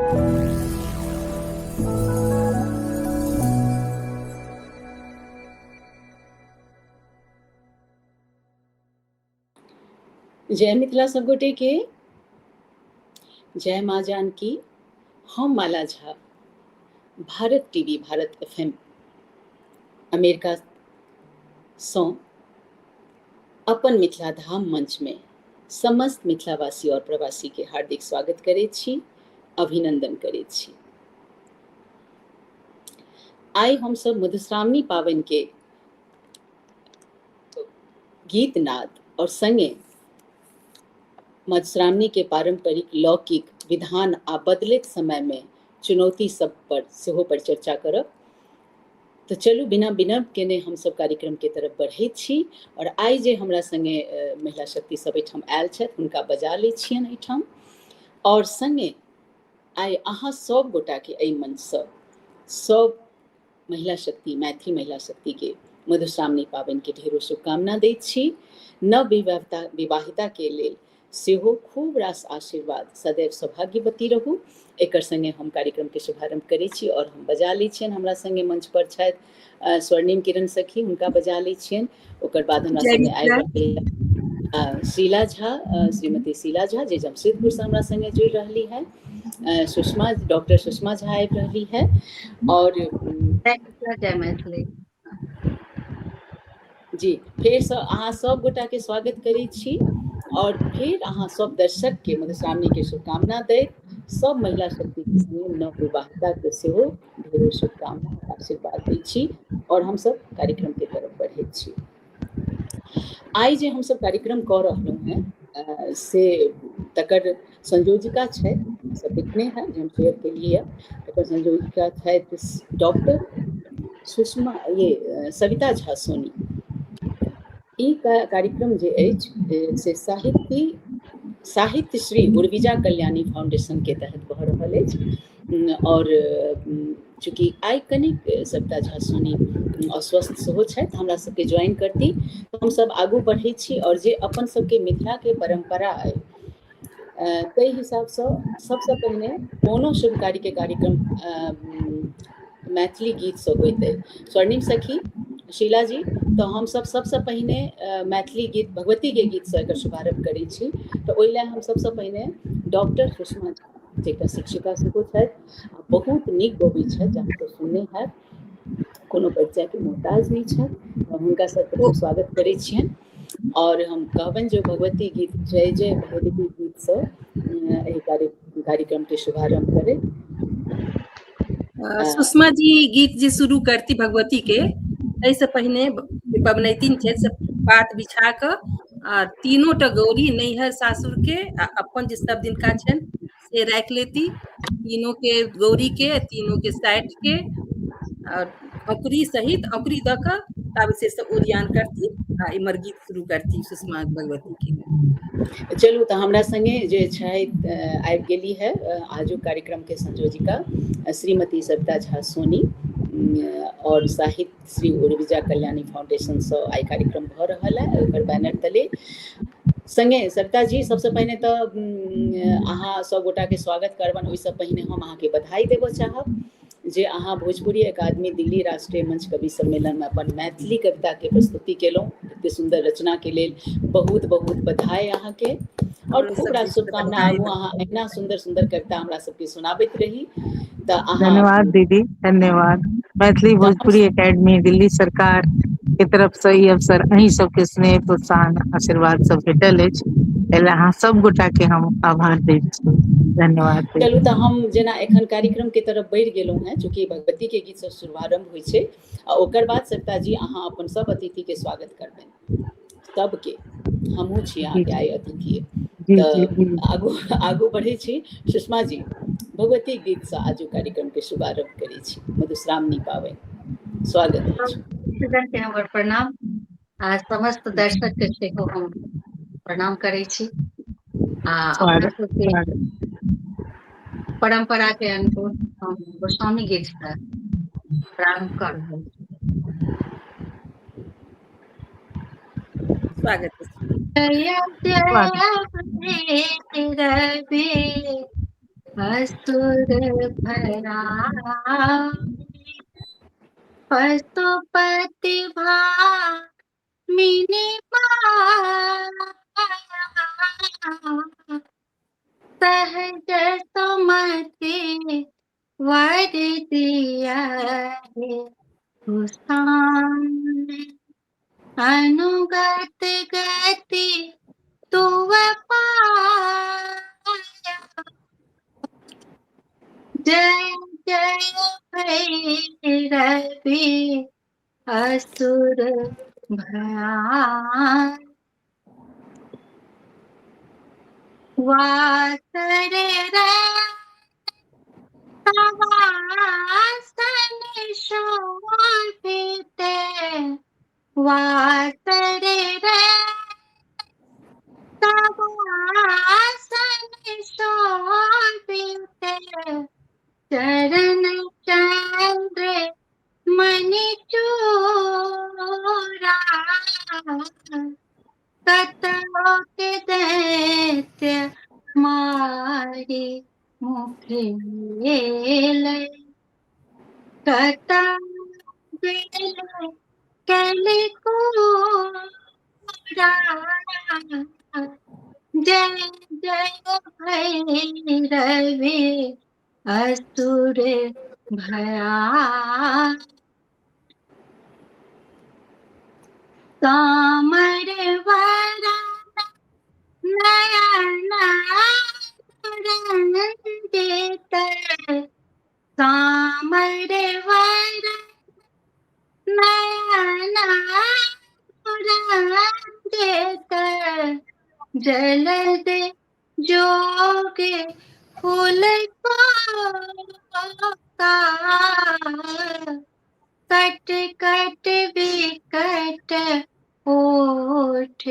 जय मिथिला सब गोटे के। जय माँ जानकी। हम माला Jha, Bharat TV, Bharat FM, America सौ अपन मिथिला धाम मंच में समस्त मिथिलावासी और प्रवासी के हार्दिक स्वागत करे छी, अभिनंदन करे छी। आई हम सब मधुश्रावणी पावन के गीत नाद और संगे मधुश्रावणी के पारंपरिक लौकिक विधान आ बदलैत समय में चुनौती सब पर सेहो पर चर्चा करब। तो चलू बिना विनम्र केने हम सब कार्यक्रम के तरफ बढ़े छी। और आई जे हमरा संगे महिला शक्ति सब एठाम आयल छथि हुनका बजा लै छियन एठाम। और संगे आई अहाँ सब गोटा के एहि मंच सब महिला शक्ति, मैथिली महिला शक्ति के मधुश्रावणी पावन के ढेरों शुभकामना दैत छी। नव विवाहिता के लेल सेहो खूब रास आशीर्वाद, सदैव सौभाग्यवती रहू। एकर संगे हम कार्यक्रम के शुभारंभ करै छी और हम बजा लै छियन। हमरा संगे मंच पर छथि स्वर्णिम किरण सखी, हुनका बजा लै छियन। ओकर बाद हमरा संगे आबि शीला झा, श्रीमती शीला झा जे जमशेदपुर से हमरा संगे जुड़ रही है। सुषमा, डॉक्टर सुषमा झा आबि रही है। और जय मैथिली जी, फिर से अहाँ सब गोटा के स्वागत करै छी। और फिर अहाँ सब दर्शक के मधुश्रावणी के शुभकामना दैत सब महिला शक्ति के संगे नव विवाहिता के सेहो ढेरों शुभकामना आशीर्वाद दै छी। और हम सब कार्यक्रम के तरफ बढ़े छी। आई जे हम सब कार्यक्रम कऽ रहलहुँ हैं से तकर संयोजिका छै, सब देखने हैं जे हम शेयर केलिए। तकर संयोजिका छै डॉक्टर सुषमा सविता झा सोनी। ई कार्यक्रम जे अछि से साहित्य श्री उर्विजा कल्याणी फाउंडेशन के तहत भऽ रहल अछि। और चूँकि आइ कनिक सविता झा सोनी अस्वस्थ सेहो छथि, हमरा सबके ज्वाइन करती तो हम सब आगू बढ़े छी। और जे अपन सबके मिथिला के परंपरा अइ ताहि हिसाबसँ सबसँ पहिने कोनो शुभ कार्य के कार्यक्रम मैथिली गीतसँ होइत अइ। स्वर्णिम सखी, शीला जी, तो हम सब सबसँ पहिने मैथिली गीत, भगवती के गीतसँ एकर शुभारंभ करै छी। तो ओहि लेल हम सबसँ पहिने डॉक्टर सुषमा झा जे एकटा शिक्षिका सेहो छथि, बहुत नीक गबैत छथि, जहाँ तो सुनने हैत, कोनो परिचय के मोहताज नहीं छथि। हुनका सबके स्वागत करै छियनि। और हम कहबनि जो भगवती गीत, जय जय भगवती गीतसँ एहि कार्यक्रम के शुभारंभ करें। सुषमा जी गीत जे शुरू करती भगवती के, ऐसे पहिने पबनैतिन छथि से पात बिछा कऽ आ तीनों टा गौरी नैहर सासुर के अपन जे सब दिनका छनि से राखि लेती। तीनों के गौरी के, तीनों के साइड के और औकरी सहित औकरी दऽ कऽ तब से ओरियान करती आ इमर गीत शुरू करती सुषमा भगवती के। चलू तो हमरा संगे जे छथि आबि गेली है आजू कार्यक्रम के संयोजिका श्रीमती सविता झा सोनी। और साहित्य श्री उर्विजा कल्याणी फाउंडेशन से आई कार्यक्रम भऽ रहल है, ओकर बैनर तले। संगे सविता जी, सबसे पहले तो अहाँ सब गोटा के स्वागत करबनि। ओहिसँ पहिने हम अहाँ के बधाई देबऽ चाहब जे अहाँ भोजपुरी अकादमी दिल्ली राष्ट्रीय मंच कवि सम्मेलन में अपन मैथिली कविता के प्रस्तुति केलहुँ। एते सुंदर रचना के लेल बहुत बहुत बधाई अहाँ के। और खूब रास शुभकामना। आगू अहाँ एना सुंदर सुंदर कविता हमरा सबके सुनाबैत रही। धन्यवाद दीदी, धन्यवाद। मैथिली भोजपुरी अकादमी दिल्ली सरकार के तरफ से ई अवसर अहीं सबके स्नेह, प्रोत्साहन, आशीर्वाद सब भेटल अछि, एला अहाँ सब गोटा के हम आभार दै छी। धन्यवाद। चलू तो हम जेना एखन कार्यक्रम के तरफ बढ़ि गेलहुँ हैं, चूँकि भगवती के गीत से शुभारंभ होइ छै। आ ओकर बाद सविता जी अहाँ अपन सब अतिथि के स्वागत करबनि। सबके हमहूँ छी अहाँके आइ अतिथि। तो आगू बढ़े छी। सुषमा जी, भगवती गीत से आज कार्यक्रम के शुभारंभ करै छी। मधुश्रावणी पावनि, स्वागत अछि। हमर प्रणाम। आज समस्त दर्शक के सेहो हम प्रणाम करै छी। अपना सबके परंपरा के अनुरूप हम गोस्वामी गीत से प्रारंभ कर रहल छी। स्वागत। जय जय रवि असुर भया पशुपति मिनि सहज सुमति वर दिया हुसान अनुगत गति तुव पाया जय जय भैरवी असुर भयान वासर वासन शोभित वासर वासन शोभित चरण चंद्र मणि चूड़ा कतौ के दैत्य मारी मुखेल कतौ कैले कोरा जय जय भैरवी असुर भया कामर वरण नयन रंजित कामर वरण नयन रंजित जलद जोगे फूल को कट कट विकट ओठ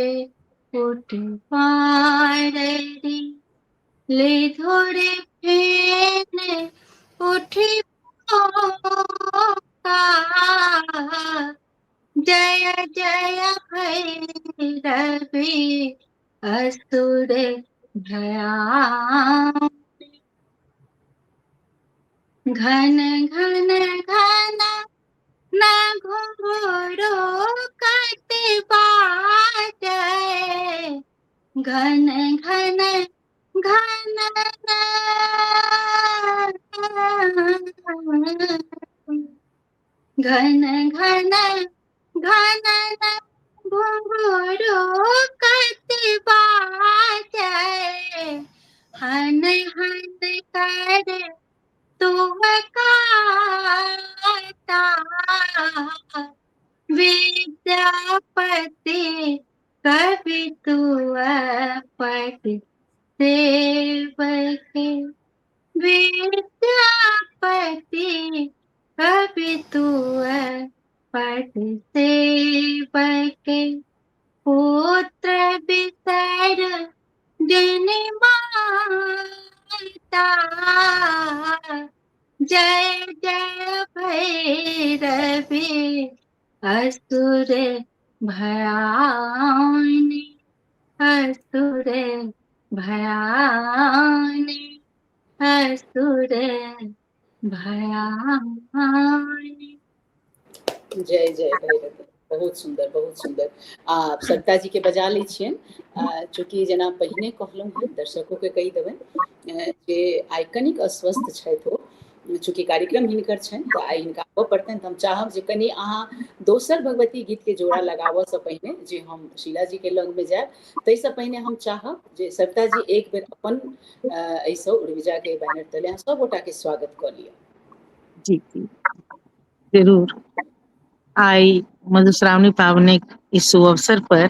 उठ पारी ले धोरे फेन उठी पोका जय जय भैरवी असुर भया घन घन घन न घुंघरू कट बाजे घन घन घन घन घन घन घुंघरू कट बाजे हन हन कर तुम काता विद्यापति कवि तुअपट सेवक विद्यापति कवि तुअपट सेवक पुत्र बिसर जनि माता जय जय भैरवी असुर भयानी असुर भयानी असुर भयानी जय जय भैरवी बहुत सुंदर बहुत सुंदर आप सरिता जी के बजा लै छियनि चूँकि जेना पहिने कहलहुँ हँ दर्शकों के कहि देबनि जे आइकनिक अस्वस्थ छथि ओ चूँकि कार्यक्रम हिनकर छनि तऽ आइ हिनका आबऽ पड़तनि तऽ हम चाहब जे कनि अहाँ दोसर भगवती गीत के जोड़ा लगाबऽसँ पहिने जे हम शीला जी के लग में जायब ताहिसँ पहिने हम चाहब जे सरिता जी एक बेर अपन एहिसँ उर्विजा के बैनर तले अहाँ सब गोटा के स्वागत कऽ लिअ। जी जी जरूर। आई मधुश्रावणी पावनी इस शुभ अवसर पर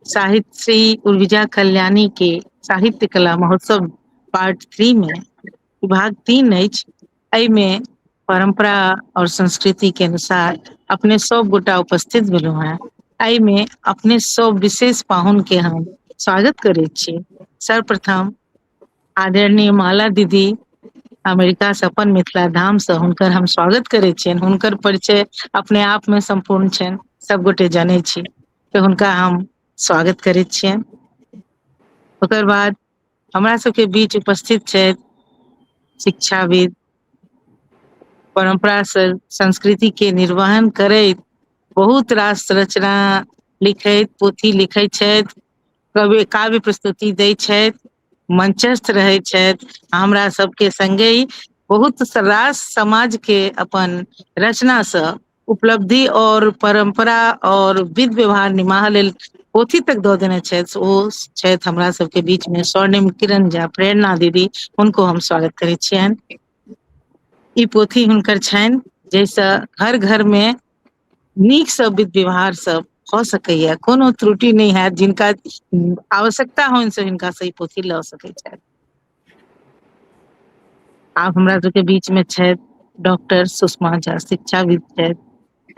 साहित्य श्री उर्विजा कल्याणी के साहित्य कला महोत्सव पार्ट 3 में विभाग 3 अछि। एहि में परंपरा और संस्कृति के अनुसार अपने सब गोटा उपस्थित भेलहुँ हैं। एहि में अपने सब विशेष पाहुन के हम स्वागत करै छी। सर्वप्रथम आदरणीय माला दीदी अमेरिका से अपन मिथिला धाम से हुनकर हम स्वागत करै छियनि। हुनकर परिचय अपने आप में संपूर्ण छनि, सब गोटे जानै छी, तऽ हुनका हम स्वागत करै छियनि। ओकर बाद हमरा सबके बीच उपस्थित छथि शिक्षाविद, परंपरा संस्कृति के निर्वहन करैत बहुत रास रचना लिखैत, पोथी लिखैत छथि, काव्य प्रस्तुति दै छथि, मंचस्थ रहै छथि। हमरा सबके संगे ही बहुत रास समाज के अपन रचना से उपलब्धि और परंपरा और विध व्यवहार निमाह लेल पोथी तक दऽ देने छथि। ओ छथि हमरा सबके बीच में स्वर्णिम किरण झा, प्रेरणा दीदी, हुनको हम स्वागत करै छियनि। ई पोथी हुनकर छनि जाहिसँ हर घर में नीक सँ विध व्यवहार सब भऽ सकैया, कोनो त्रुटि नहीं हैत। जिनका आवश्यकता होनि से हिनका से ई पोथी लऽ सकै छथि। आब हमरा सबके बीच में छथि डॉक्टर सुषमा झा, शिक्षाविद छथि,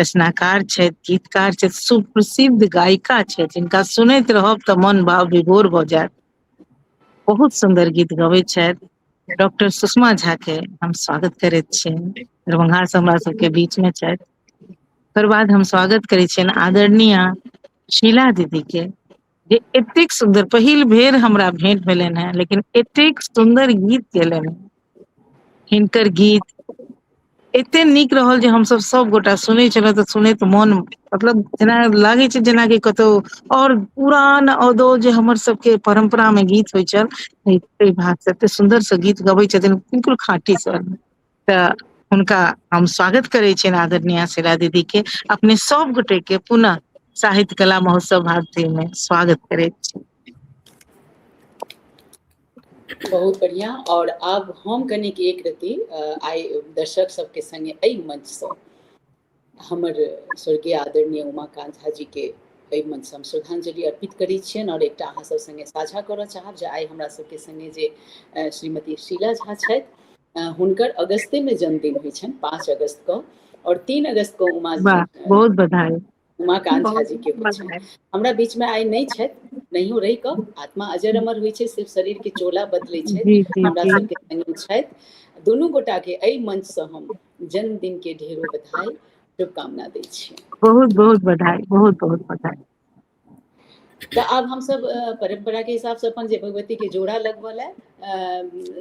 रचनाकार छथि, गीतकार छथि, सुप्रसिद्ध गायिका छथि, जिनका सुनैत रहब तऽ मन भाव विभोर भऽ जायत। बहुत सुंदर गीत गबैत छथि। डॉक्टर सुषमा झा के हम स्वागत करैत छियनि, दरभंगा से हमरा सबके बीच में छथि। ओकर बाद हम स्वागत करै छियनि आदरणीय शीला दीदी के, जे एतेक सुंदर, पहिल बेर हमरा भेंट भेलनि हैं, लेकिन एतेक सुंदर गीत गेलनि हैं। हिनकर गीत एते नीक रहल जे हमसब सब गोटा सुनै छलहुँ तऽ सुनैत मोन मतलब जेना लागै छै जेना कि कतौ और पुरान अदो जे हमर सबके परंपरा में गीत होइ छल, ताहि भाग से एते सुंदर से गीत गबै छथिन, बिल्कुल खाँटी स्वर में। तऽ हुनका हम स्वागत करै छियनि आदरणीय शीला दीदी के। अपने सब गोटे के पुनः साहित्य कला महोत्सव भारती में स्वागत करैत छी। बहुत बढ़िया। और अब हम कनिक एक रति आइ दर्शक सबके संगे एहि मंच से हमर स्वर्गीय आदरणीय उमाकांत झा जी के एहि मंच से हम श्रद्धांजलि अर्पित करै छियनि और एकटा अहाँ सब संगे साझा करऽ चाहब जे आइ हमरा सबके संगे जे श्रीमती शीला झा छथि, हुनकर अगस्ते में जन्मदिन होइ छनि, 5 अगस्त को, और 3 अगस्त को बहुत बधाई उमाकांत झा जी के होइ छनि। हमरा बीच में आइ नहीं छथि, नहियो रहि कऽ आत्मा अजर अमर होइ छै, सिर्फ शरीर के चोला बदलै छै। जी जी हमरा जी सबके संगे छथि। दुनू गोटा के एहि मंच से हम जन्मदिन के ढेरों बधाई, शुभकामना दै छियनि। बहुत बहुत बधाई, बहुत बहुत बधाई। तो अब हम सब परंपरा के हिसाब से अपन जे भगवती के जोड़ा लगवल है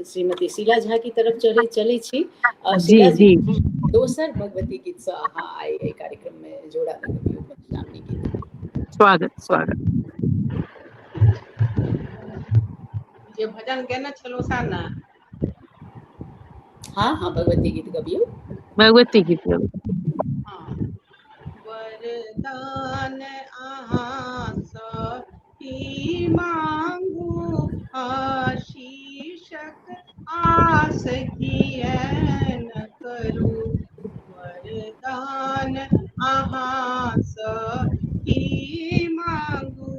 श्रीमती शीला झा की तरफ चले छी। जी शीला जी, जी दोसर भगवती गीत से अहाँ आई एहि कार्यक्रम में जोड़ा लगबियौ मधुश्रावणी गीत। स्वागत स्वागत। जे भजन केने छलौ सा ना। हाँ हाँ, भगवती गीत गबियौ। भगवती गीत गबियौ। हाँ। वरदान अहाँ सँ की मांगू, आशीषक आस किएक न करू। वरदान अहाँ सँ की मांगू,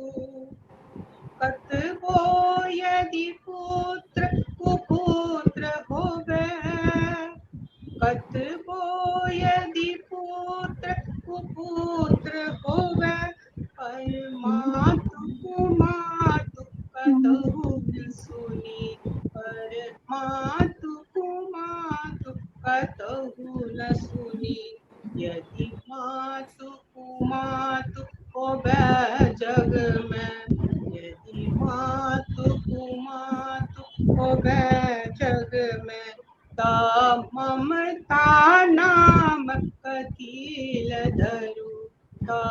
कतबो यदि पुत्र कुपुत्र होबे, कतबो यदि पुत्र कुपुत्र होबे, पर मातु कुमातु कतहु न सुनी, पर मातु कुमातु कतहु न सुनी। यदि मातु कुमातु होबे जग में, यदि मातु कुमातु होबे जग में, ता ममता नाम कथी ल धरू, ता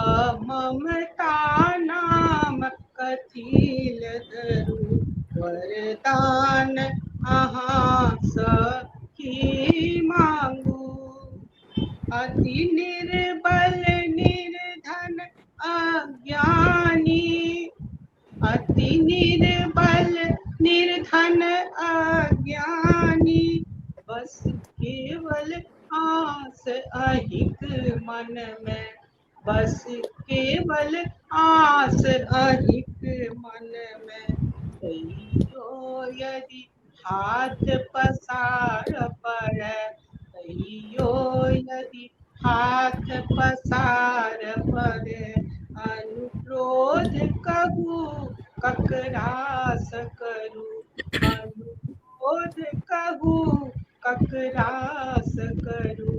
ममता नाम कथी ल धरू। वरदान अहाँ सँ की मांगू, अति निर्बल निर्धन अज्ञानी, अति निर्बल निर्धन अज्ञानी, बस केवल आस अहिक मन में, बस केवल आस अहिक मन में। तैयो यदि हाथ पसार पड़ै, तैयो यदि हाथ पसार पड़ै, अनुरोध कहू ककरास करू, अनुरोध कहू ककरास करू।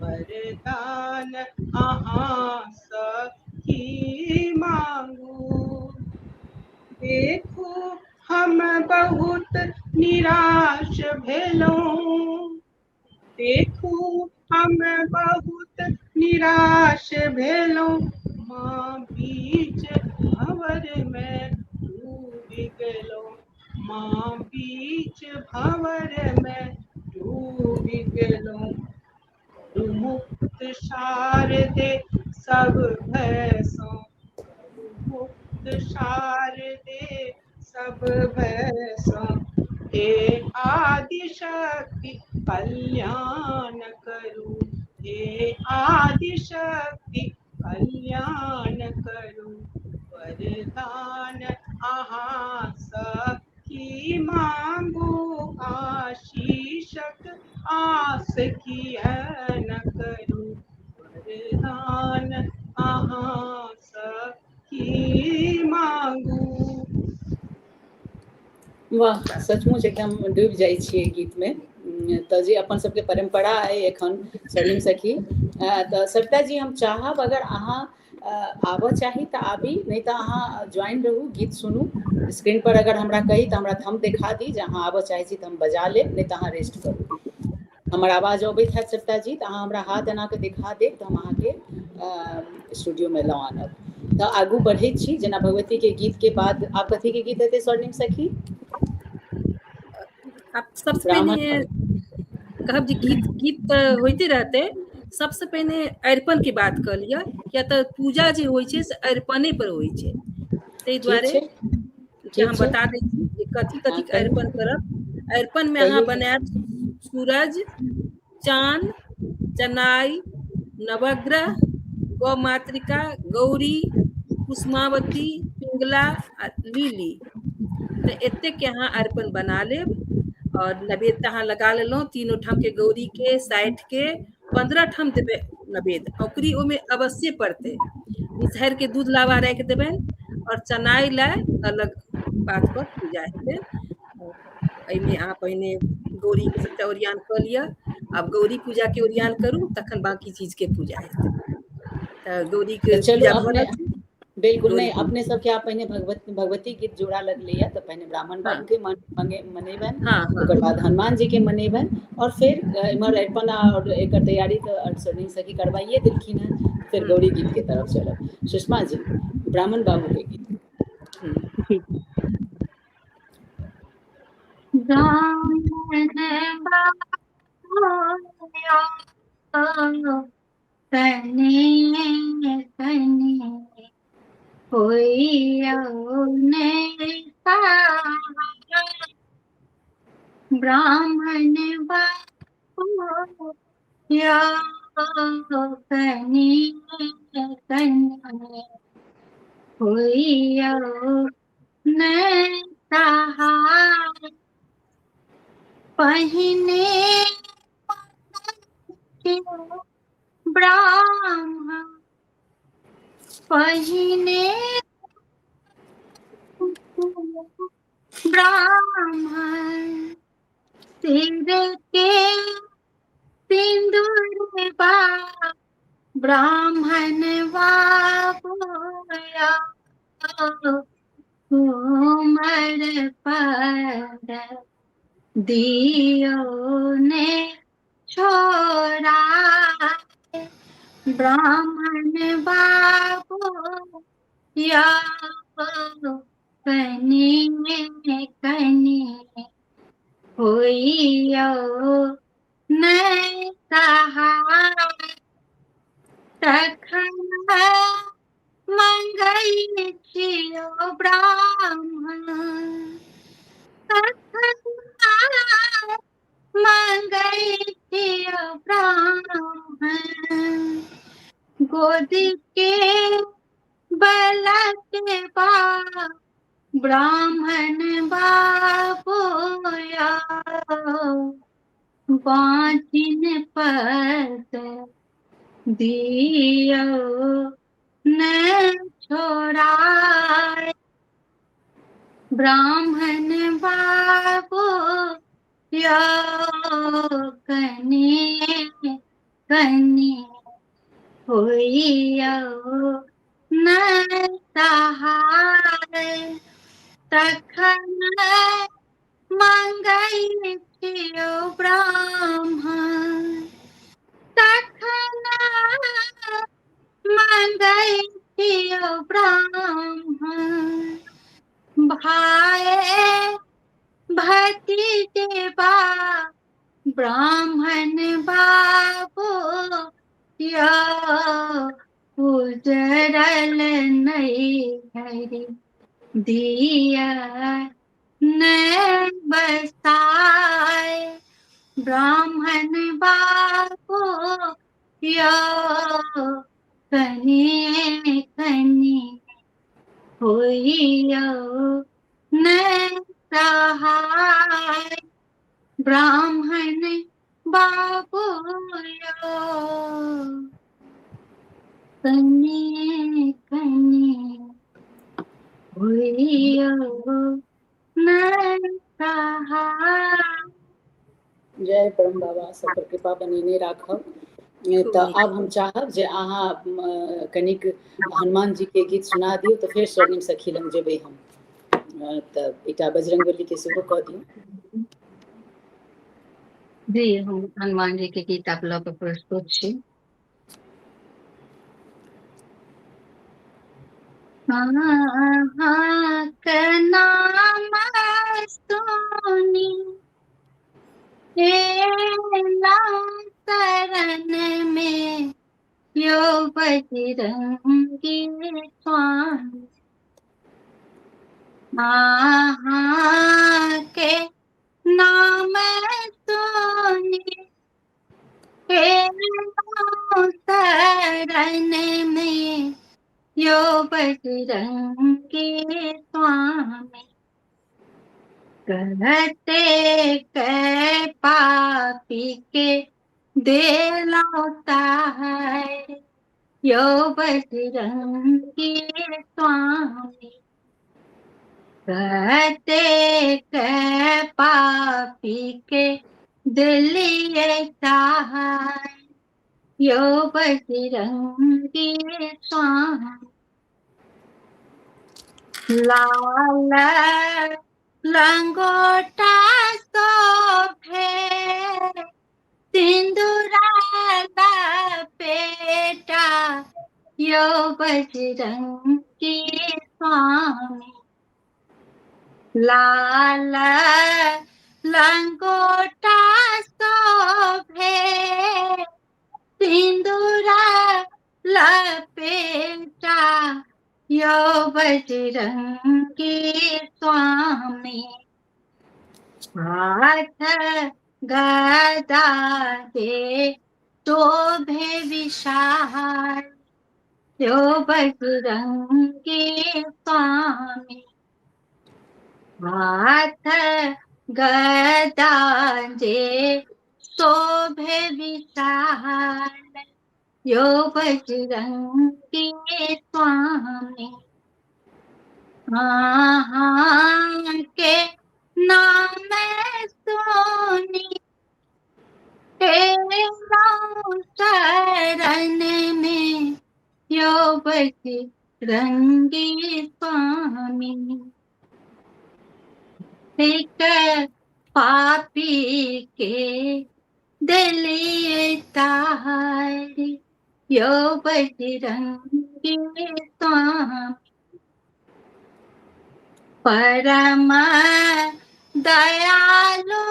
वरदान अहाँ सँ की मांगू, देखू हम बहुत निराश भेलहुँ, देखू हम बहुत निराश भेलौं, माँ बीच भंवर में डूब गेलौं, माँ बीच भंवर में डूब गेलौं। मुक्त शारदे सब भैसों, मुक्त शारदे सब भैसों, हे आदि शक्ति कल्याण करूं, हे आदि शक्ति कल्याण करूं। वरदान आहाँ सबकी मांगू, आशीषक आस की न करूं। वरदान आहाँ सबकी मांगू। वाह, सचमुच एकदम डूबि जाइ छियै गीतमे। तऽ जे अपन सबके परम्परा अइ एखन स्वर्णिम सखी, तऽ सविता जी हम चाहब अगर अहाँ आबऽ चाही तऽ आबी, नहि तऽ अहाँ ज्वाइन रहू, गीत सुनू। स्क्रीन पर अगर हमरा कही तऽ हमरा थंब देखा दी जे अहाँ आबऽ चाहै छी तऽ हम बजा लेब, नहि तऽ अहाँ रेस्ट करू। हमर आवाज अबैत हैत सविता जी तऽ अहाँ हमरा हाथ एना कऽ देखा देब तऽ हम अहाँके स्टूडियोमे लऽ आनब। तऽ आगू बढ़ैत छी, जेना भगवतीके गीतके बाद आब कथीके गीत हेतै स्वर्णिम सखी? आप सबसे ब्राह्मण। पहले कहब जे गीत तऽ होइते रहतै। सबसे पहिने अरिपन के बात कऽ लिअ, किया तऽ पूजा जे होइ छै से अरिपने पर होइ छै। ताहि ठीक दुआरे छै, के ठीक हम छै। बता दै छी जे कथी हाँ, कथी के अरिपन करब। अरिपन में अहाँ कहियौ। बनायब सूरज, चांद, चनाई, नवग्रह, गौ मातृका, गौरी, कुसुमावती, पिंगला आ लिली। तऽ एतेक के अहाँ अरिपन बना लेब और नैवेद्य अहाँ लगा लेलहुँ। तीनों ठाम के गौरी के, 60 के, 15 ठाम देबै नैवेद्य। औकरी ओहिमे अवश्य पड़तै। बिषहरि के दूध लाबा राखि देबनि और चनाई लए अलग पात पर पूजा हेतै। एहिमे अहाँ पहिने गौरी के सबटा ओरियान कऽ लिअ। आब गौरी पूजा के ओरियान करू, तखन बाकी चीज के पूजा हेतै। तऽ गौरी तऽ के चलू पूजा भऽ अपने, रहल छै। बिल्कुल गौरी नहि, पूजा, अपने सबके आब पहिने भगवती गीत जोड़ा लगलैए तऽ पहिने ब्राह्मण हाँ बाबूके मनेबनि, हाँ हाँ ओकर बाद हनुमान जीके मनेबनि, और फिर एम्हर अरिपन और एकर तैयारी तऽ स्वर्णिम सखी करवाइए देलखिन हेँ। फिर गौरी गीत के तरफ चलब। सुषमा जी, ब्राह्मण बाबू के गीत। ठीक। ब्राह्मण बाबूया कने कने होइयो ने सहाय। ब्राह्मण बाबूया कने कने होइयो ने सहाय। पहिने ब्राह्मण, पहिने ब्राह्मण, सिर के सिंदूर बा ब्राह्मण बाबूया कोमर पर दियो ने छोड़ा। ब्राह्मण बाबूया कने कने होइयो ने सहाय। तखन मंगै छियो ब्राह्मण, तखन मंगै छियो ब्राह्मण। गोदी के बलकबा ब्राह्मण बाबूया बाँझिन पर दियो ने छोड़ाय। ब्राह्मण बाबूया कने कने होइयो ने सहाय। तखन मंगै छियो ब्राह्मण, गई थियो ब्राह्मण भाए भतीजे बा ब्राह्मण बाबू या उजरल नहीं हरि दिया न बसाए ब्राह्मण बाबू या कने कने होइयो न सहाय ब्राह्मण बाबू यो कने कने होइयो न सहाय। जय परम बाबा सब पर कृपा बनेने राखब। तो अब हम चाहब जे अहाँ कनिक हनुमान जी के गीत सुना दियौ तो फिर स्वर्णिम सखी लग जेबै हम। तब एकटा बजरंगबली के सेहो कह दियौ। जी हम हनुमान जी के गीत आप लोग प्रस्तुत छी। हाँ के नाम सुनी शरण में यो बजरंगी स्वामी हाँ के नाम सुनी शरण में यो बजरंगी स्वामी कहते के पापी के दे लौटा है यो बजरंगी स्वामी कहते के पापी के दिलिए है यो बजरंगी स्वामी लाल लंगोटा शोभे सिंदूरा लपेटा यो बजरंगी स्वामी लाल लंगोटा शोभे सिंदूरा लपेटा यो बजरंगी स्वामी हाथ गदा दे शोभे विशाल यो बजरंगी स्वामी हाथ गदा दे शोभे विशाल यो बजरंगी स्वामी हाँ के नाम सोनी शरण में यो बजरंगी स्वामी एक पापी के दिलिए तारी यो बजरंगी स्वामी परम दयालु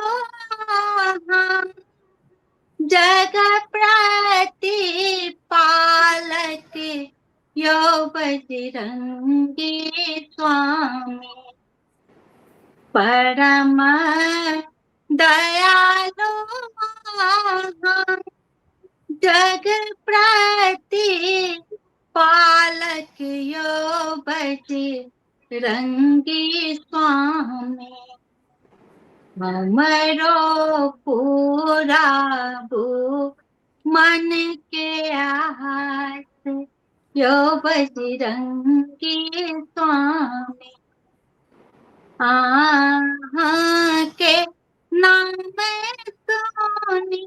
जग प्रतिपालक यो बजरंगी स्वामी परम दयालु जग प्रतिपालक यो बजरंगी स्वामी हमरो पूरा मन के आस यो बजरंगी स्वामी हाँ के नाम सोनी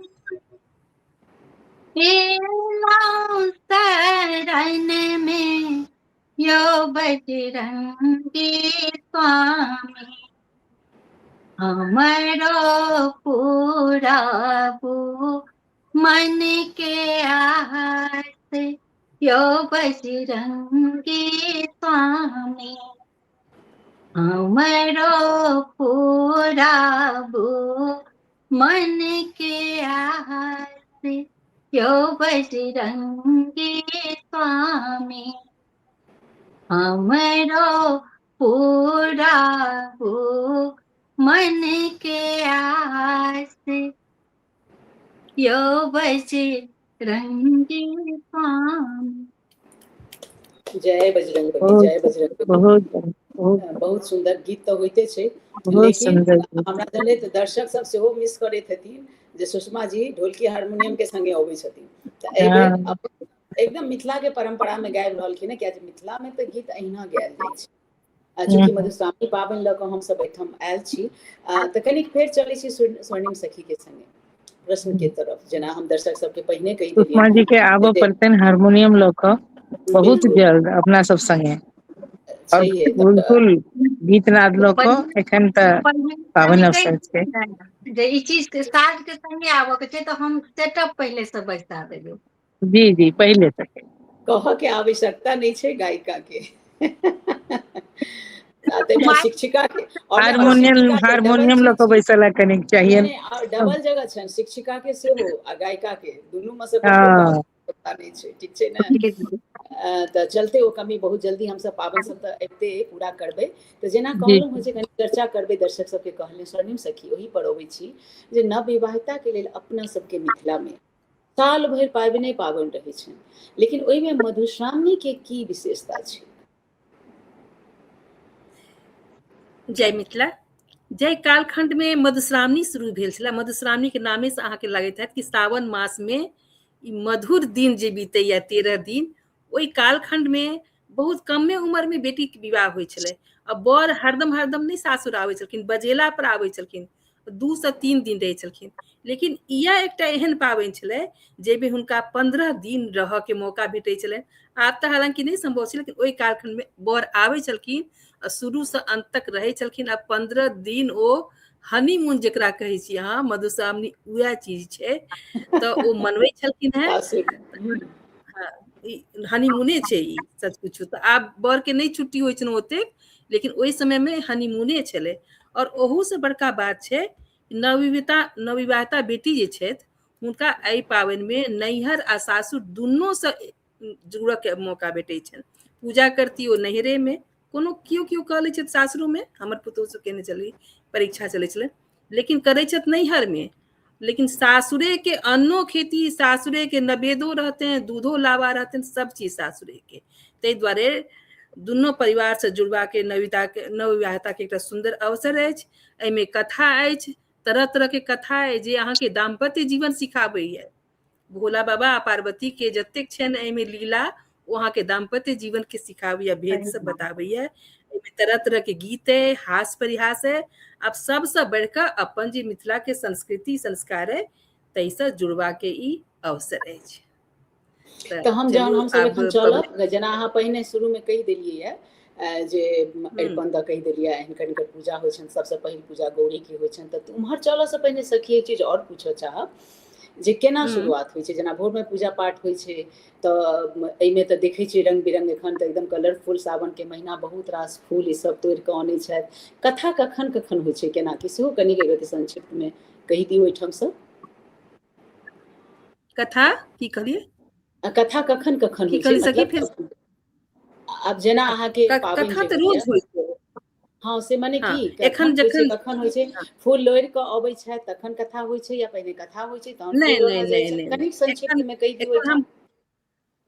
शरण में यो बजरंगी स्वामी हमरो पूरा मन के आस यो बजरंगी स्वामी हमरो पुराबो मन के आस यो बजरंगी स्वामी हमरो पुराबो मन के आस यो बजरंगी स्वामी। जय बजरंग बली, बहुत जय बजरंग बली। बहुत बहुत बहुत सुंदर गीत तो होते छे, बहुत लेकिन सुंदर गीत। हमरा जने तो दर्शक सब सेहो मिस करैत हथिन जे सुषमा जी ढोलकी हारमोनियम के संगे अबै छथिन। त एहि बेर हाँ, एकदम मिथिला के परंपरा में गाबि रहलखिन है, कियाकि मिथिला में तो गीत अहिना गायल जाइ छै। चूँकि हम्म, मधुश्रावणी पाबनि लऽ कऽ हमसब एहिठाम आयल छी, तऽ कनिक फेर चलै छी स्वर्णिम सखी के संगे प्रश्न के तरफ। जेना हम दर्शक सबके पहिने कहि सुषमा देलियनि जी हैं के आबऽ जे पड़तनि हारमोनियम लऽ कऽ बहुत बिल्कुल जल्द अपना सब संगे, और छैहे। तऽ बिल्कुल गीत नाद लऽ कऽ एखन तऽ पाबनि अवसर छै। जे ई चीज के साज के संगे आबऽ के छै तऽ हम सेटअप पहले से बैसा देबै। जी जी पहले तक कहऽ के आवश्यकता नहीं छै गायिका के। ताहिमे शिक्षिका के और शिक्षिका के डबल हारमोनियम लऽ चीज कऽ छै। बैसल कनिक चाहिए। नहीं और डबल जगह छनि, शिक्षिका के सेहो आ गायिका के, दुनू में से ककरो कहऽ हाँ, के आवश्यकता नहीं छै, ठीक छै ने। तऽ चलते ओ कमी बहुत जल्दी हमसब पाबनि सब तऽ अबिते पूरा करबै। तऽ जेना जी कहलहुँ जे कनि चर्चा करबै, दर्शक सबके कहलियै स्वर्णिम सखी ओही पर अबै छी जे नवविवाहिता के लेल अपना सबके मिथिला में साल भरि पाबनि रहै छनि, लेकिन ओहिमे मधुश्रावणी के की विशेषता छै? जय मिथिला। जय कालखंड में मधुश्रावणी शुरू भेल छलै। मधुश्रावणी के नामे से अहाँके लागैत हैत कि सावन मास में ई मधुर दिन जे बीतैया 13 दिन, ओहि कालखंड में बहुत कमे उम्र में बेटी के विवाह होइ छलै। आ बर हरदम नहीं सासुर आबै छलखिन, बजेला पर आबै छलखिन, 2 से 3 दिन रहै छलखिन। लेकिन यह एकटा एहन पाबनि छलै जाहिमे हुनका 15 दिन रहऽ के मौका भेटै छलै। आब तऽ हालांकि नहीं संभव छै, लेकिन ओहि कालखंड में बर आबै छलखिन आ शुरू से अंत तक रहै छलखिन। आ 15 दिन ओ हनीमून जेकरा कहै छी अहाँ, मधुश्रावणी उएह चीज छै, तऽ ओ मनबै छलखिन हेँ। सासुर हाँ, हनीमूने छै ई, सच पूछू तऽ। आब बर के नहीं छुट्टी होइ छनि ओतेक, लेकिन ओहि समय में हनीमूने छलै। और ओहू से बड़का बात छै, नवविवाहिता बेटी जे छथि हुनका एहि पाबनि में नैहर आ सासुर दुनू से जुड़ऽ के मौका भेटै छनि। पूजा करती ओ नैहरे में, कोनो केओ कऽ लै छथि सासुरो में। हमर पुतहु सब केने छली, परीक्षा चलै छलै, लेकिन करै छथि नैहर में। लेकिन सासुरे के अन्नो खेती, सासुरे के नवेदो रहते हैं, दूधो लावा रहते हैं, सब चीज सासुरे के। ताहि दुआरे दुनू परिवार से जुड़बा के नवविवाहिता के एकटा सुंदर अवसर अछि। एहिमे कथा अछि, तरह तरह के कथा अछि जे अहाँके दाम्पत्य जीवन सिखाबैया। भोला बाबा आ पार्वती के जतेक छनि एहिमे लीला, ओ अहाँके दाम्पत्य जीवन के सिखाबैया, भेद सब बताबैया। एहिमे तरह तरह के गीत है, हास परिहास है। अब सबसे बढ़िकऽ अपन जे मिथिला के संस्कृति संस्कार है, ताहिसँ जुड़बा के ई अवसर अछि। तऽ हम जहन चलू हमसब आब एखन चलब, जेना अहाँ पहिने शुरू में कहि देलियै यऽ, जे अरिपन दऽ कहि देलियै, हिनकर पूजा होइ छनि, सबसँ पहिल पूजा गौरी के होइ छनि। तऽ उम्हर चलऽ से पहिने सखी एक चीज और पूछऽ चाहब जे केना शुरुआत होइ छै। जेना भोर में पूजा पाठ होइ छै, तऽ एहिमे तऽ देखै छियै रंग बिरंग, एखन तऽ एकदम कलरफुल, सावन के महीना, बहुत रास फूल ई सब तोड़ि कऽ अनै छथि। कथा कखन कखन होइ छै, केना की सेहो कनिक रति संक्षिप्त में कहि दियौ ओहिठाम सँ। कथा की कहलियै? कथा कखन कखन की होइ छै, कहलियै सखी फिर? मतलब आब जेना अहाँके पाबनि कथा जे तऽ होइया। रोज होइ छै। हाँ, से मने हाँ, की एखन कखन होइ छै, जखन कखन होइ छै? फूल लोढ़ि कऽ अबै छथि तखन कथा होइ छै, या पहिने कथा होइ छै तहन नहीं फूल नहीं लोढ़ऽ जाइ नहीं छै? नहीं नहीं कनिक संक्षिप्त एखन में कहि दियौ एखन ओहिठाम।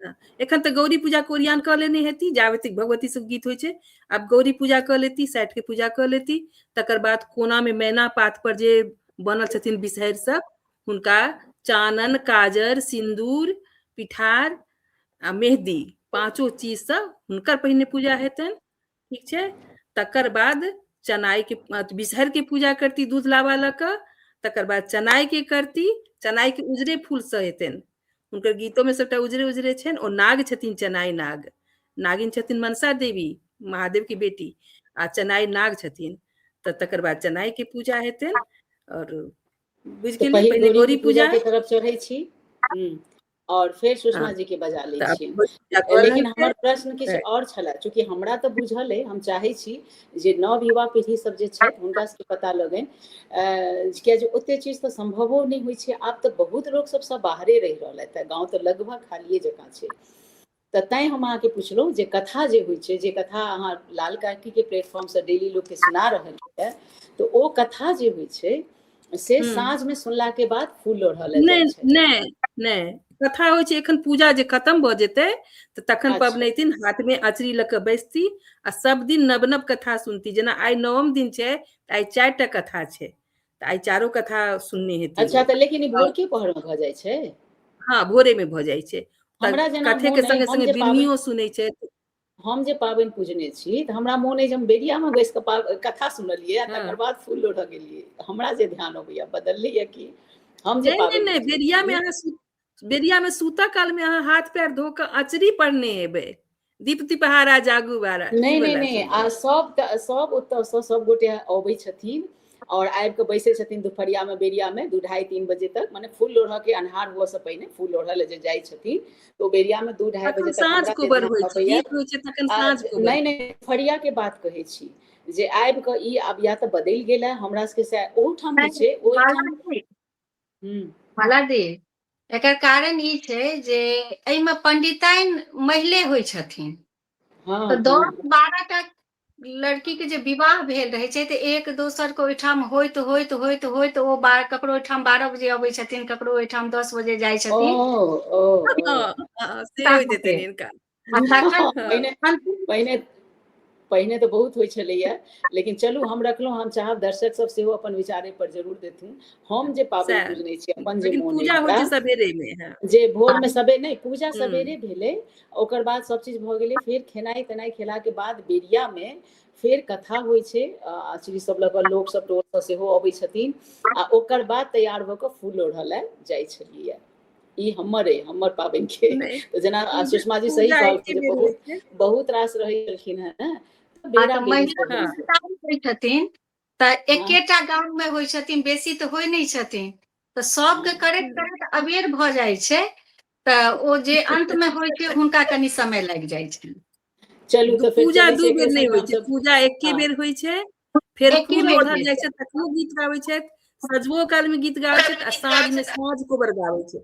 हम एखन तऽ गौरी पूजा के ओरियान कऽ लेने हेती, जाबेतक भगवती सब गीत होइ छै। आब गौरी पूजा कऽ लेती, साठि के पूजा कऽ लेती, तकर बाद कोना में मैना पात पर जे बनल छथिन बिषहरि सब, हुनका चानन, काजर, सिन्दूर, पिठार आ मेहदी, 5 चीज सँ हुनकर पहिने पूजा हेतनि, ठीक छै। तकर बाद चनाई के, बिषहरि के पूजा करती दूध लाबा लऽ कऽ। तकर बाद चनाई के करती, चनाई के उजरे फूल सँ हेतनि, हुनकर गीतो में सबटा उजरे उजरे छनि। ओ नाग छथिन, चनाई नाग, नागिन छथिन मनसा देवी, महादेव की बेटी, आ चनाई नाग छथिन। तऽ तकर बाद चनाई के पूजा हेतनि। और बुझि तऽ गेलियै, पहिल पहिने गौरी गौरी की पूजा पूजा। के तरफ चढ़ै छी। और फिर सुषमा हाँ, जी के बजा लै तऽ आब छियनि। पूजा कऽ रहल लेकिन छै। हमर प्रश्न किछु और छले, चूँकि हमरा तऽ बुझल अइ, हम चाहै छी जे नव युवा पीढ़ी सब जे छथि हुनका सबके पता लगनि, किया जे ओते चीज तऽ सम्भवो नहि होइ छै। आब तऽ बहुत लोक सब बाहरे रहि रहलथि है, गाँव तऽ लगभग खालिए जकाँ छै। तऽ तैँ हम अहाँके पुछलहुँ जे कथा जे होइ छै, जे कथा अहाँ लाल काकीके प्लेटफॉर्मसँ डेली लोकके सुना रहल यऽ, तऽ ओ कथा जे होइ छै से साँझमे सुनलाके बाद फूल लोढ़ऽ लए जाइ नहि छथि। नहि नहि, कथा होइ छै एखन पूजा जे खत्म भऽ जेतै तऽ तखन अच्छा। पबनैतिन हाथमे अचरी लऽ कऽ बैसती आ सब दिन नव नव कथा सुनती। जेना आइ 9म दिन छै तऽ आइ 4टा कथा छै, तऽ आइ 4 कथा सुनने हेती अच्छा, ओ। तऽ लेकिन ई भोरके पहरमे भऽ जाइ छै? हाँ, भोरेमे भऽ जाइ छै। तऽ हमरा जेना कथेके मोन अइ, संगे संगे बिरनियो सुनै छै। हम जे पाबनि पूजने छी तऽ हमरा मोन अइ जे हम बेरियामे बैस कऽ कथा सुनलियै आ हाँ। तकर बाद फूल लोढ़ऽ गेलियै। हमरा जे ध्यान अबैया बदलैया कि हम जे नहीं नहीं पाबनि नहीं, पूजने बेरियामे छी। अहाँ बेरियामे सूतऽ कालमे अहाँ हाथ पैर धो कऽ अचरी पढ़ने हेबै, दीप तिपहारा जागू बारा, ई नहीं नहीं वाला नहीं, सुनबै। आ सब ओतऽसँ सब गोटे अबै छथिन और आबि कऽ बैसै छथिन दुपहरियामे बेरियामे 2 ढाई 3 बजे तक, मने फूल लोढ़ऽ के अन्हार हुअसँ पहिने फूल लोढ़ऽ लए जे जाइ छथिन तऽ ओ बेरियामे 2 ढाई तखन बजे तक साँझ हमरा जे कोबर ध्यान होइ छै, अबैया। गीत होइ छै तखन साँझ कोबर। नहीं नहीं, दुपहरिया के बात कहै छी जे आबि कऽ ई आब या तऽ बदलि गेल है हमरा सबके से ओहूठाम होइ छै, ओहिठाम। माला दी, एकर कारण ई छै जे एहिमे पंडिताइन महिले होइ छथिन। हाँ तऽ हाँ 10-12टा लड़की के जे विवाह भेल रहै छै तऽ एक दोसर के ओहिठाम होइत होइत होइत होइत ओ ककरो ओहिठाम 12 बजे अबै छथिन, ककरो ओहिठाम 10 बजे जाइ ओ छथिन। ओ ओ हाँ, से होइत हेतनि हिनका। आ तखन हाँ, पहिने पहिने तऽ बहुत होइ छलैया, लेकिन चलू हम रखलहुँ। हम चाहब दर्शक सब सेहो अपन विचारे पर जरूर देथिन। हम जे पाबनि सएह। पूजने छी, अपन जे लेकिन मोन अइ पूजा होइ हमरा, छै सबेरेमे। हाँ। जे भोरमे सबे नहीं, पूजा हुँ। सबेरे भेलै, ओकर बाद सब चीज भऽ गेलै, फेर खेनाइ तेनाइ खेलाके बाद बेरियामे फेर कथा होइ छै, अचरी सब लऽ कऽ लोक सब टोलसँ सेहो अबै छथिन आ ओकर बाद तैयार भऽ कऽ फूल लोढ़ऽ लए जाइ छलियै। ई हमर अइ, हमर पाबनि के। नहीं, तऽ जेना सुषमा जी सही पूजा एके कहलखिन जे बेर होइ बहुत छै। बहुत रास रहै छलखिन हेँ, तऽ आ बेरा तऽ बेरी महिला सेहो। हाँ, होइ छथिन तऽ हाँ एकेटा गाँव में होइ छथिन, बेसी तऽ होइ नहि छथिन। तऽ सबके करैत हुँ। करैत अबेर भऽ जाइ छै, तऽ ओ जे अंत में होइ छै हुनका कनि समय लागि जाइ छै। चलू तऽ फेर पूजा चलै छै 2 एकरे बेर नहि संगे होइ छै, हमसब। पूजा एके हाँ बेर होइ छै। फेर एके फूल बेर लोढ़ल होइ जाइ छै। छै, तखनो गीत गाबै छथि। सँझुओ कालमे गीत गाबै छथि आ साँझमे साँझ कोबर गाबै छै।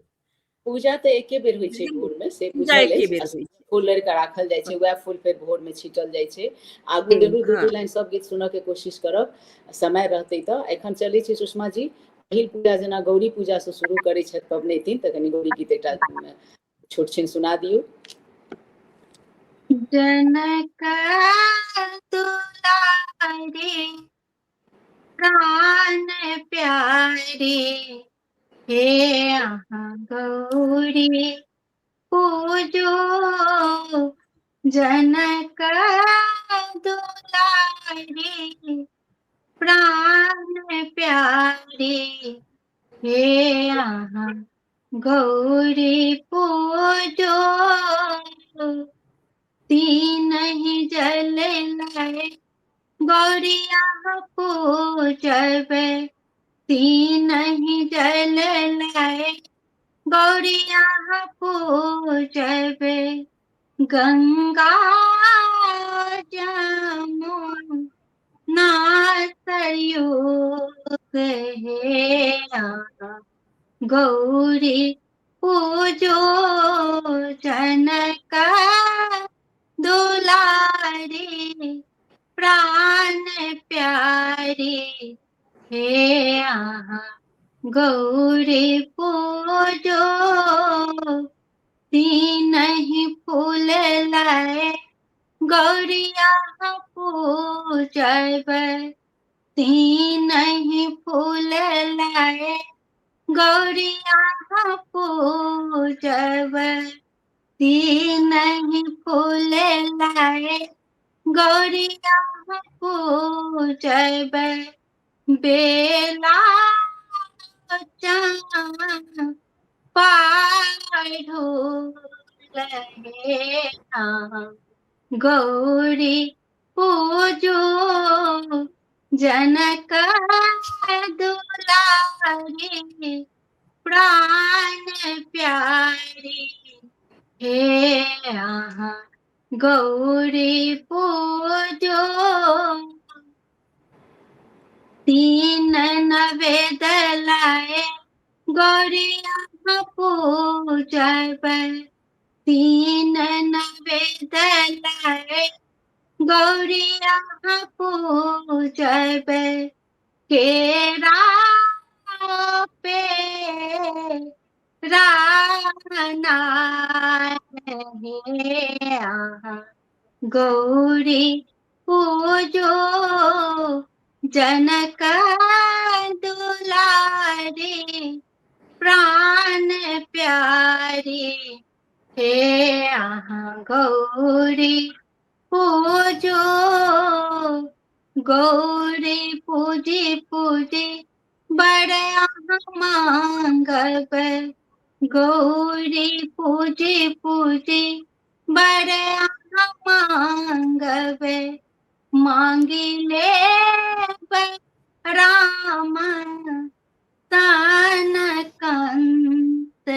पूजा तऽ एके बेर होइ छै बुझलियै? भोरमे, से पूजा बुझल एके अछि। बेर आ होइ छै। फूल लोढ़ि कऽ राखल जाइ छै, वएह फूल फेर भोरमे छीटल जाइ छै। आगू जरूर दू हाँ। लाइन सब गीत सुनऽके कोशिश करब, समय रहतै तऽ। एखन चलै छै सुषमा जी, पहिल पूजा जेना गौरी पूजासँ शुरू करै छथि पबनैतिन, तऽ कनि गौरी गीत एकटा छोट छिन सुना दियौ। जनक दुलारी प्राण प्यारी, हे अहाँ गौरी पूजो जनक दुलारी प्राण प्यारी, हे अहाँ गौरी पूजो तीनहि जल लय गौरिया पूजबै, तीनहि जल लय गौरिया पूजबै, गंगा जमुना सरयू हे अहाँ गौरी पूजो जनक दुलारी प्राण प्यारी, हे अहाँ गौरी पूजो तीनहि फूल लय गौरिया पूजबै, तीनहि फूल लय गौरिया पूजबै, तीनहि फूल लय गौरिया पूजबै, बेला पाढूल हे अहाँ गौरी पूजो जनक दुलारी प्राण प्यारी हे आहा गौरी पूजो तीन नवेद लाए गौरी आहा पूजब तीन नवेद लाए गौरी आहा पूजब केरा पे राना हे आहा गौरी पूजो जनक दुलारी प्राण प्यारी हे आहा गौरी पूजो गौरी पूजी पूजी बड़े मांगब गौरी पूजी पूजी बड़े मांगब मांगी ले राम तन कंत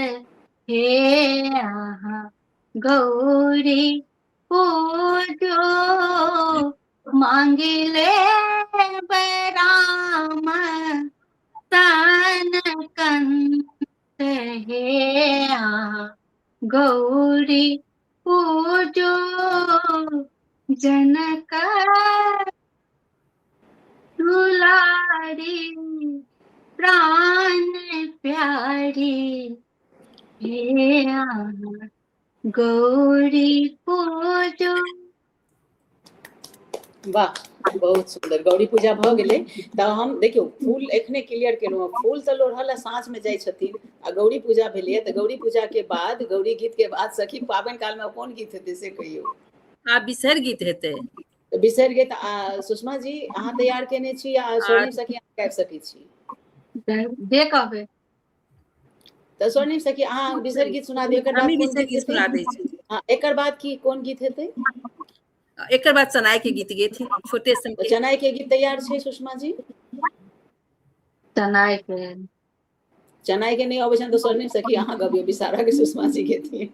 हे आहा गौरी पूजो मांगी ले राम तन कंत हे आहा गौरी पूजो जनक दुलारी प्राण प्यारी हे आहा गौरी पूजो। वाह, बहुत सुंदर। गौरी पूजा भ गेलै त हम देखियो फूल एखने क्लियर केलहुँ। फूल तऽ लोढ़ल साँझ में जाइ छथिन आ गौरी पूजा भेलै तऽ गौरी पूजा के बाद गौरी गीत के बाद सखी पाबनि काल में कोन गीत हेतै से कहियौ। आ बिसहर गीत हेतै। बिसरि गीत सुषमा जी अहाँ तैयार केने छी या स्वर्णिम सखी अहाँ गाबि सकै छी? जे कहबै। तऽ स्वर्णिम सखी अहाँ बिसहर गीत सुना दियौ। एकर बाद हमी कोन बिसहर गीत गीत हेतै? सुना दै छी। हाँ, एकर बाद की कोन गीत हेतै? एकर बाद सनाई के गीत गेथिन छोटे सन तऽ के। चनाई के गीत तैयार छै सुषमा जी? चनाई के नहि अबै छनि तऽ स्वर्णिम सखी अहाँ गबियौ, विषहारा के सुषमा जी गेथिन।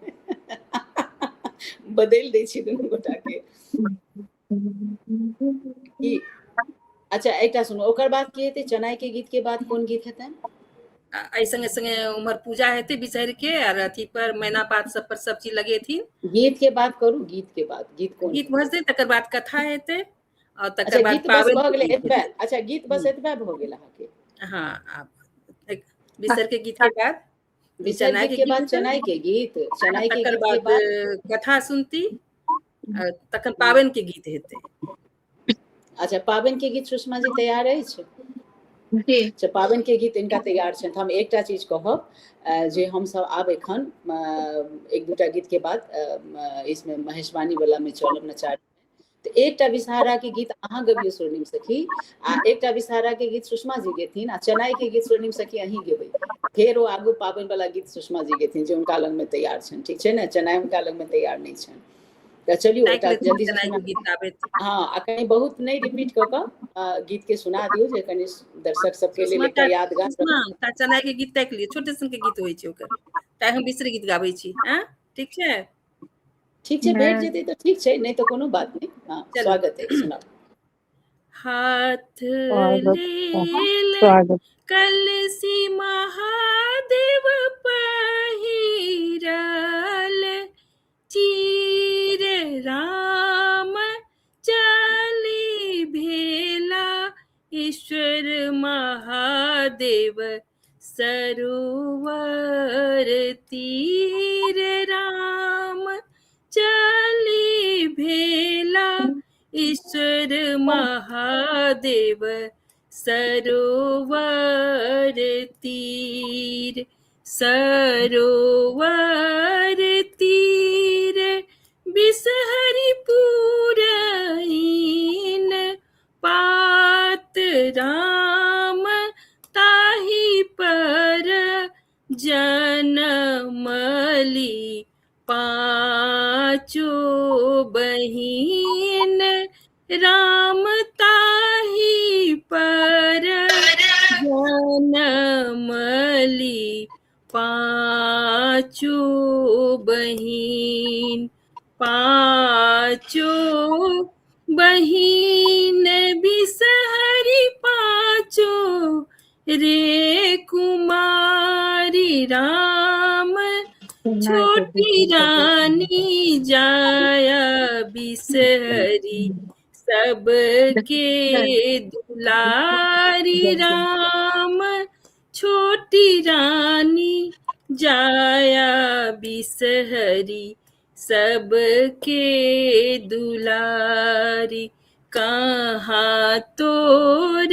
बदलि दै छी दुनू गोटा के। की अच्छा एकटा सुनू, ओकर बाद की हेतै? चनाई के गीत के बाद कोन गीत हेतै? एहि संगे संगे उम्हर पूजा हेतै बिसहर के और अथी पर मैना पात सब पर सब चीज लगेथिन। गीत के बात करू, गीत के बाद गीत कोन गीत हेतै? भजतै तकर बाद कथा हेतै और अच्छा तकर बाद गीत बस पाबनि भऽ के गेलै गीत एतबे? हेतै। अच्छा गीत बस एतबे भऽ गेल अहाँके? हाँ, आब बिसहर के गीत के बाद बिसहर चनाई गीत के के गीत बाद हेतै चनाई के गीत, चनाई के तकर गीत के बाद बाद कथा सुनती तखन पाबनि के गीत हेतै। अच्छा पाबनि के गीत सुषमा जी तैयार अछि? जी अच्छा पाबनि के गीत इनका तैयार छनि। तऽ हम एकटा चीज कहब जे हमसब आब एखन एक दूटा गीत के बाद इसमें महेशवाणी वाला में चलब नचारी। तऽ एकटा विषहारा के गीत अहाँ गबियौ स्वर्णिम सखी आ एकटा विषहारा के गीत सुषमा जी गेथिन आ चनाई के गीत स्वर्णिम सखी अहीं गेबै। फेर ओ आगू पाबनि वाला गीत सुषमा जी गेथिन जे हुनका लग में तैयार छनि, ठीक छै ने? चनाई हुनका लग में तैयार नहीं छनि। तऽ चलियौ ताकि एकटा लेथिन जल्दी से चनाई सुना। के गीत आबैत। हाँ आ कहीं बहुत नहीं रिपीट कऽ कऽ गीत के सुना दियौ जे कनि दर्शक सबके लेल एकटा यादगार सुषमा रहत। ता चनाई के गीत ताकि लिअ, छोटे सन के गीत होइ छै ओकर। ताइ हम बिसहर गीत गाबै छी। ठीक छै? ठीक छै, भेट जेतै तऽ ठीक छै, नहीं तो कोनो बात नहीं। हाँ चलू स्वागत है, सुनाओ। हाथ स्वागत लेल स्वागत। कलसी महादेव पहिरल चीर राम चली भेला ईश्वर महादेव सरोवर तीर राम चली भेला ईश्वर महादेव सरोवर तीर सरोवर तीर बिसहरिपुर पात राम ताहि पर जनमली पाँचो बहिन राम ताहि पर जनमली पांचों बहिन, पांचों बहिन बिसहरी पांचों रे कुमारी राम, छोटी रानी जाया बिसहरी सबके दुलारी राम, छोटी रानी जाया बिसहरी सबके दुलारी। कहाँ तोर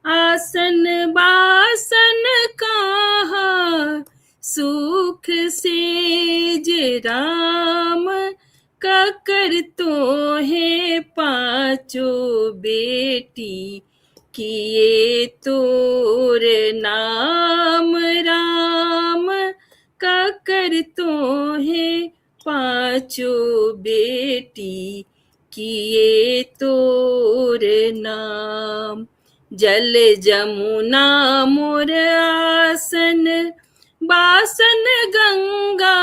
आसन बासन कहाँ सुख सेज राम, ककर तो है पांचों बेटी किए तोर नाम राम, ककर तो है पांचों बेटी किए तोर नाम। जल जमुना मोर आसन बासन गंगा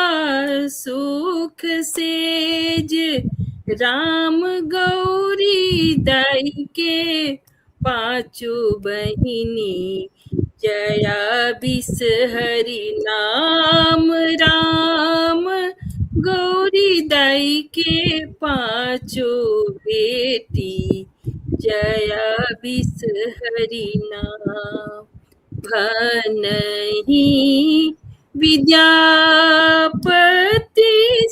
सुख सेज राम, गौरी दाई के पांचों बहिनी जया बिसहरी नाम राम, गौरी दाई के पांचों बेटी जया बिसहरी नाम। भनहि विद्यापति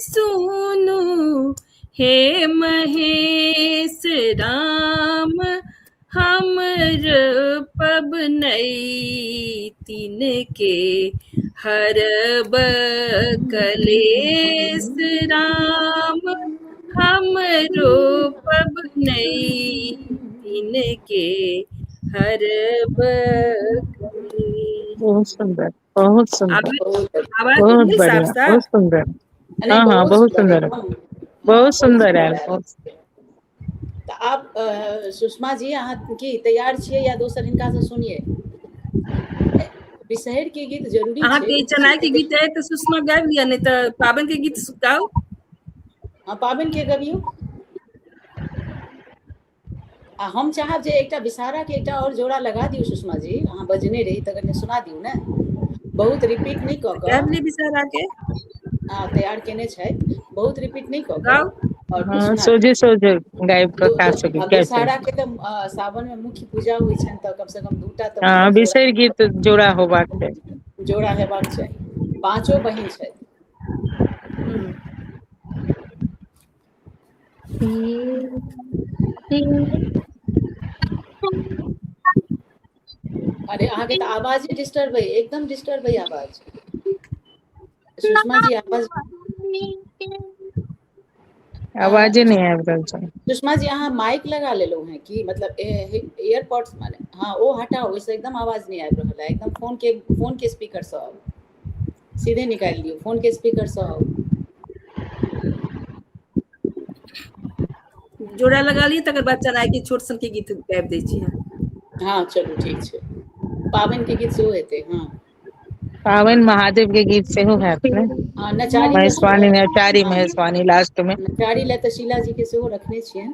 सुनु हे महेश राम, हमर पबनई तिनके हरब कलेश राम, हमरो पबनई तिनके हरब कलेश। बहुत सुंदर, बहुत सुंदर, आवाज बहुत नहीं बढ़िया, साफ साफ? बहुत सुंदर। नहीं, हाँ हाँ, बहुत सुंदर, एकदम। बहुत सुंदर है। है। तो आप सुषमा जी अहाँ की तैयार छियै या दोसर हिनका से सुनिए? बिसहर के गीत जरूरी अहाँ छै। के चनाई के गीत है तो सुषमा गाबि लिया, नहीं तो पावन के गीत गाओ। हाँ, पावन के गबियौ। आ हम चाहब जे एकटा विषहारा के एकटा और जोड़ा लगा दियौ सुषमा जी, अहाँ बजने रही त कने सुना दियौ ने, बहुत रिपीट नहीं क गाबि क। ली बिसहरा के, तैयार केने छथि, बहुत रिपीट नहीं क गाओ। क और हाँ, सुना सोझे सोझे गायब का का सके कैसे। विषहारा के तो सावन में मुख्य पूजा हुई छनि त कम से कम दूटा तो हाँ, मतलब बिसहर गीत जोड़ा होबाक है। जोड़ा हेबाक चाही। पांचों बहिन छथि। अरे अहाँ के तो आवाज डिस्टर्ब है, एकदम डिस्टर्ब है आवाज। सुषमा जी आवाज आवाजे नहीं आबि रहल छै। सुषमा जी अहाँ माइक लगा लेलो हैं कि मतलब एयरपोर्ट्स माने? हाँ वो हटाओ, ओइसे एकदम आवाज नहीं आबि रहल है। एकदम फोन के स्पीकर से आओ, सीधे निकाल लियो, फोन के स्पीकर से आओ। जोड़ा लगा ली तकर बाद चनाई के छोट सन के गीत गाबि दै छी। हाँ चलू ठीक छै। पावन के गीत सेहो हेतै। हाँ पावन महादेव के गीत से हो है ने, हाँ, नचारी महेशवानी नचारी हाँ, महेशवानी लास्ट में। नचारी लए तऽ शीला जी के सेहो रखने छियनि,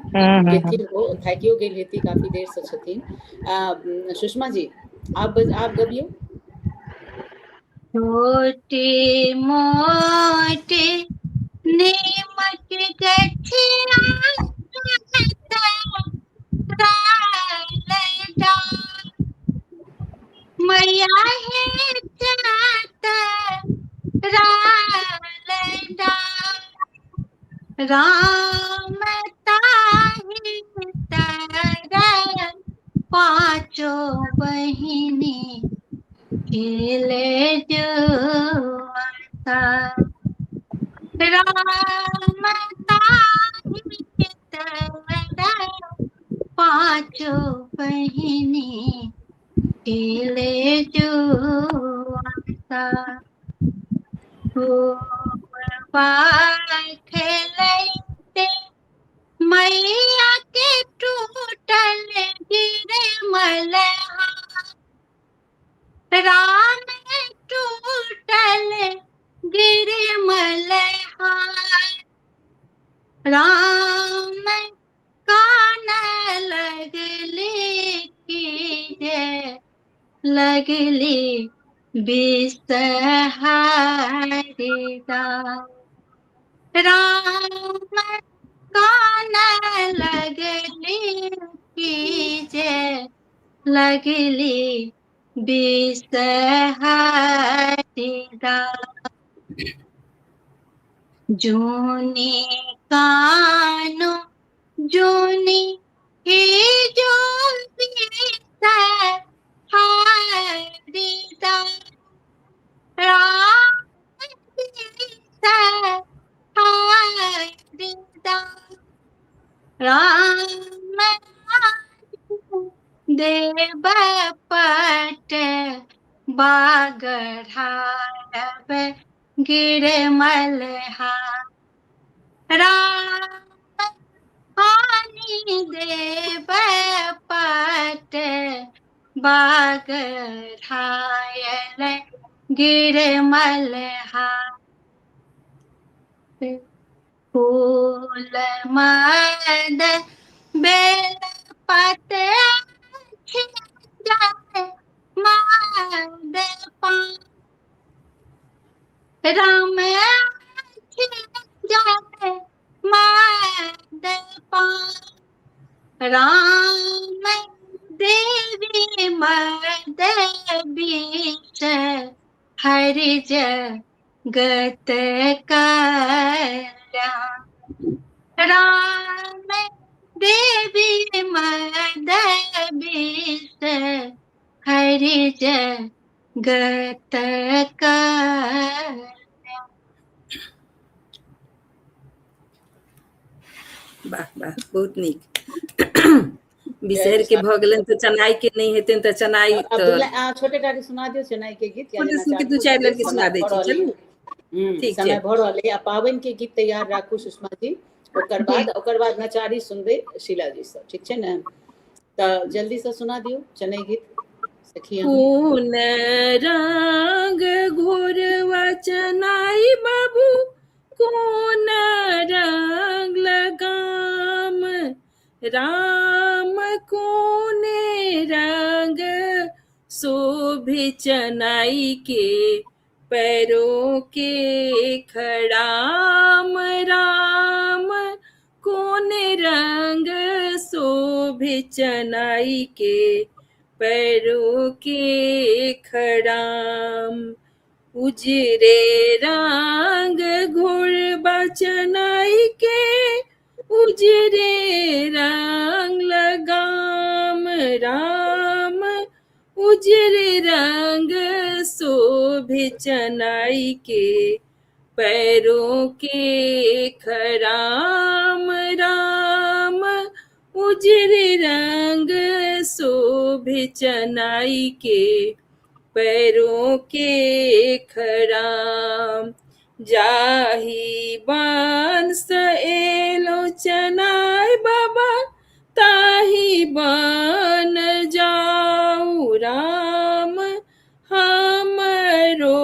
गेथिन ओ थाकियो गेल हेती, काफी देर से छथिन। सुषमा जी आप गबियौ। छोटे मोटे नीमक गठिया मैया है जाता राम ताहि तरह पांचों बहिनी खेले जुआता, राम ताहि तरह पांचों बहिनी खेले जुआता। खेलते मैया के टूटल गिरे मलहा, राम टूटल लगली बिसहरिदा राम कान लगली कीजे लगली बिसहरिदा जूनी कानो जूनी ही जो बिसहरिदा राम बिसहरिदा राम देव पट बागढ़ाब गिरमलहा राम हानि देव पट बागढ़ायल गिरमलहा फूल मद बेल पत जाए मद पान राम जाए मद पान राम देवी मद बीच हरि जगत कल्याण राम देवी मद बीच हरि जगत कल्याण वाह वाह बहुत नीक बिसहर के भ गेलन तो चनाई के नहीं हेतन तो चनाई अब तो छोटे टाके सुना दियो चेन्नई के गीत या छोटे जेना सुन के दू चार लड़की सुना दै छी चलू ठीक समय छै भऽ रहल है आ पाबनि के गीत तैयार राखू सुषमा जी ओकर बाद नचारी सुनबे शीला जी सब ठीक छै ने तऽ जल्दी से सुना दियो चेन्नई गीत सखी अहाँ कोन रंग घोरवा चनाई बाबू कोन रंग लगाम राम कोने रंग शोभे चनाई के पैरों के खड़ाम राम कोने रंग शोभे चनाई के पैरों के खड़ाम उजरे रंग घोरबा चनाई के उजरे रंग लगाम राम उजरे रंग शोभे चनाई के पैरों के खड़ाम राम उजरे रंग शोभे चनाई के पैरों के खड़ाम जाही बांस एलो चनाई बाबा ताही बन जाऊ राम हमरो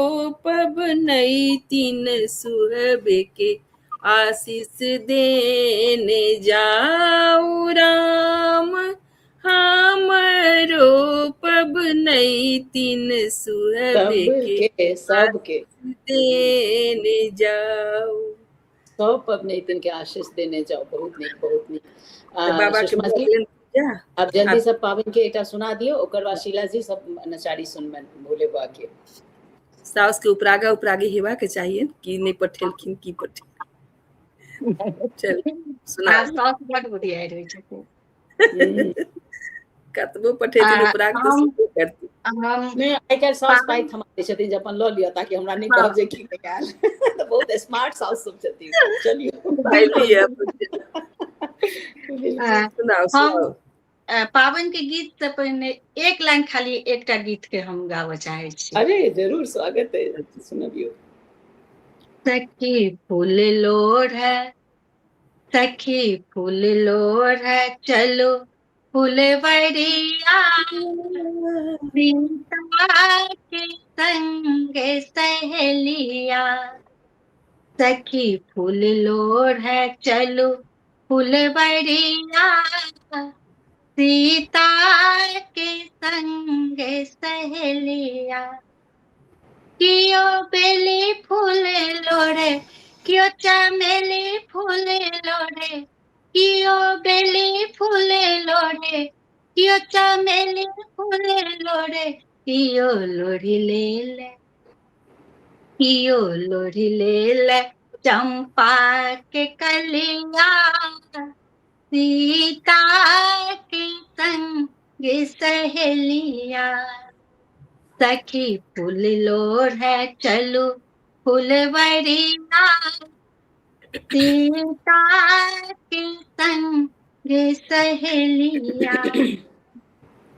पबनई तीन सुहबे के आशीष देने जाऊ राम हमरो पबनई तीन सुहबे के सबके देने जाऊ सब पबनैतिन के आशीष देने जाओ बहुत नीक बाबा के सुषमा जी पूजा अब जल्दी सब पाबन के एकटा सुना दियो ओकर बाद शीला जी सब नचारी सुनबन भोले बा के साउस के उपरागी हेबा के चाहिए कि नहीं पठेलखिन की पठेल चल सुना साउस बड बुधिया रहै छथिन कतबो पठेलखिन उपराग तो सुनबे करती हम मैं आई कैन साउस पाई थमा दे छथिन जे अपन ल लियो ताकि हमरा नहीं कहब जे की निकाल तो बहुत स्मार्ट साउस सब छथिन चलियो भाई है हम पावन के गीत से पहिने एक लाइन खाली एकटा गीत के हम गावे चाहे छी अरे जरूर स्वागत है सुनबियो सखी फूल लोढ़ है सखी फूल लोढ़ है चलो फुलवरिया सीता के संग सहेलिया सखी फूल लोढ़ है चलो फुलवरिया सीता के संग सहेलिया कियो बेली फूल लोड़े कियो चमेली फूल लोड़े कियो बेली फूल लोड़े कियो चमेली फूल लोड़े कियो लोड़ी ले ले कियो लोड़ी ले ले चंपा के कलिया सीता के संग सहेलिया सखी फूल लोड़ है चलो फुलवरिया सीता के संग सहेलिया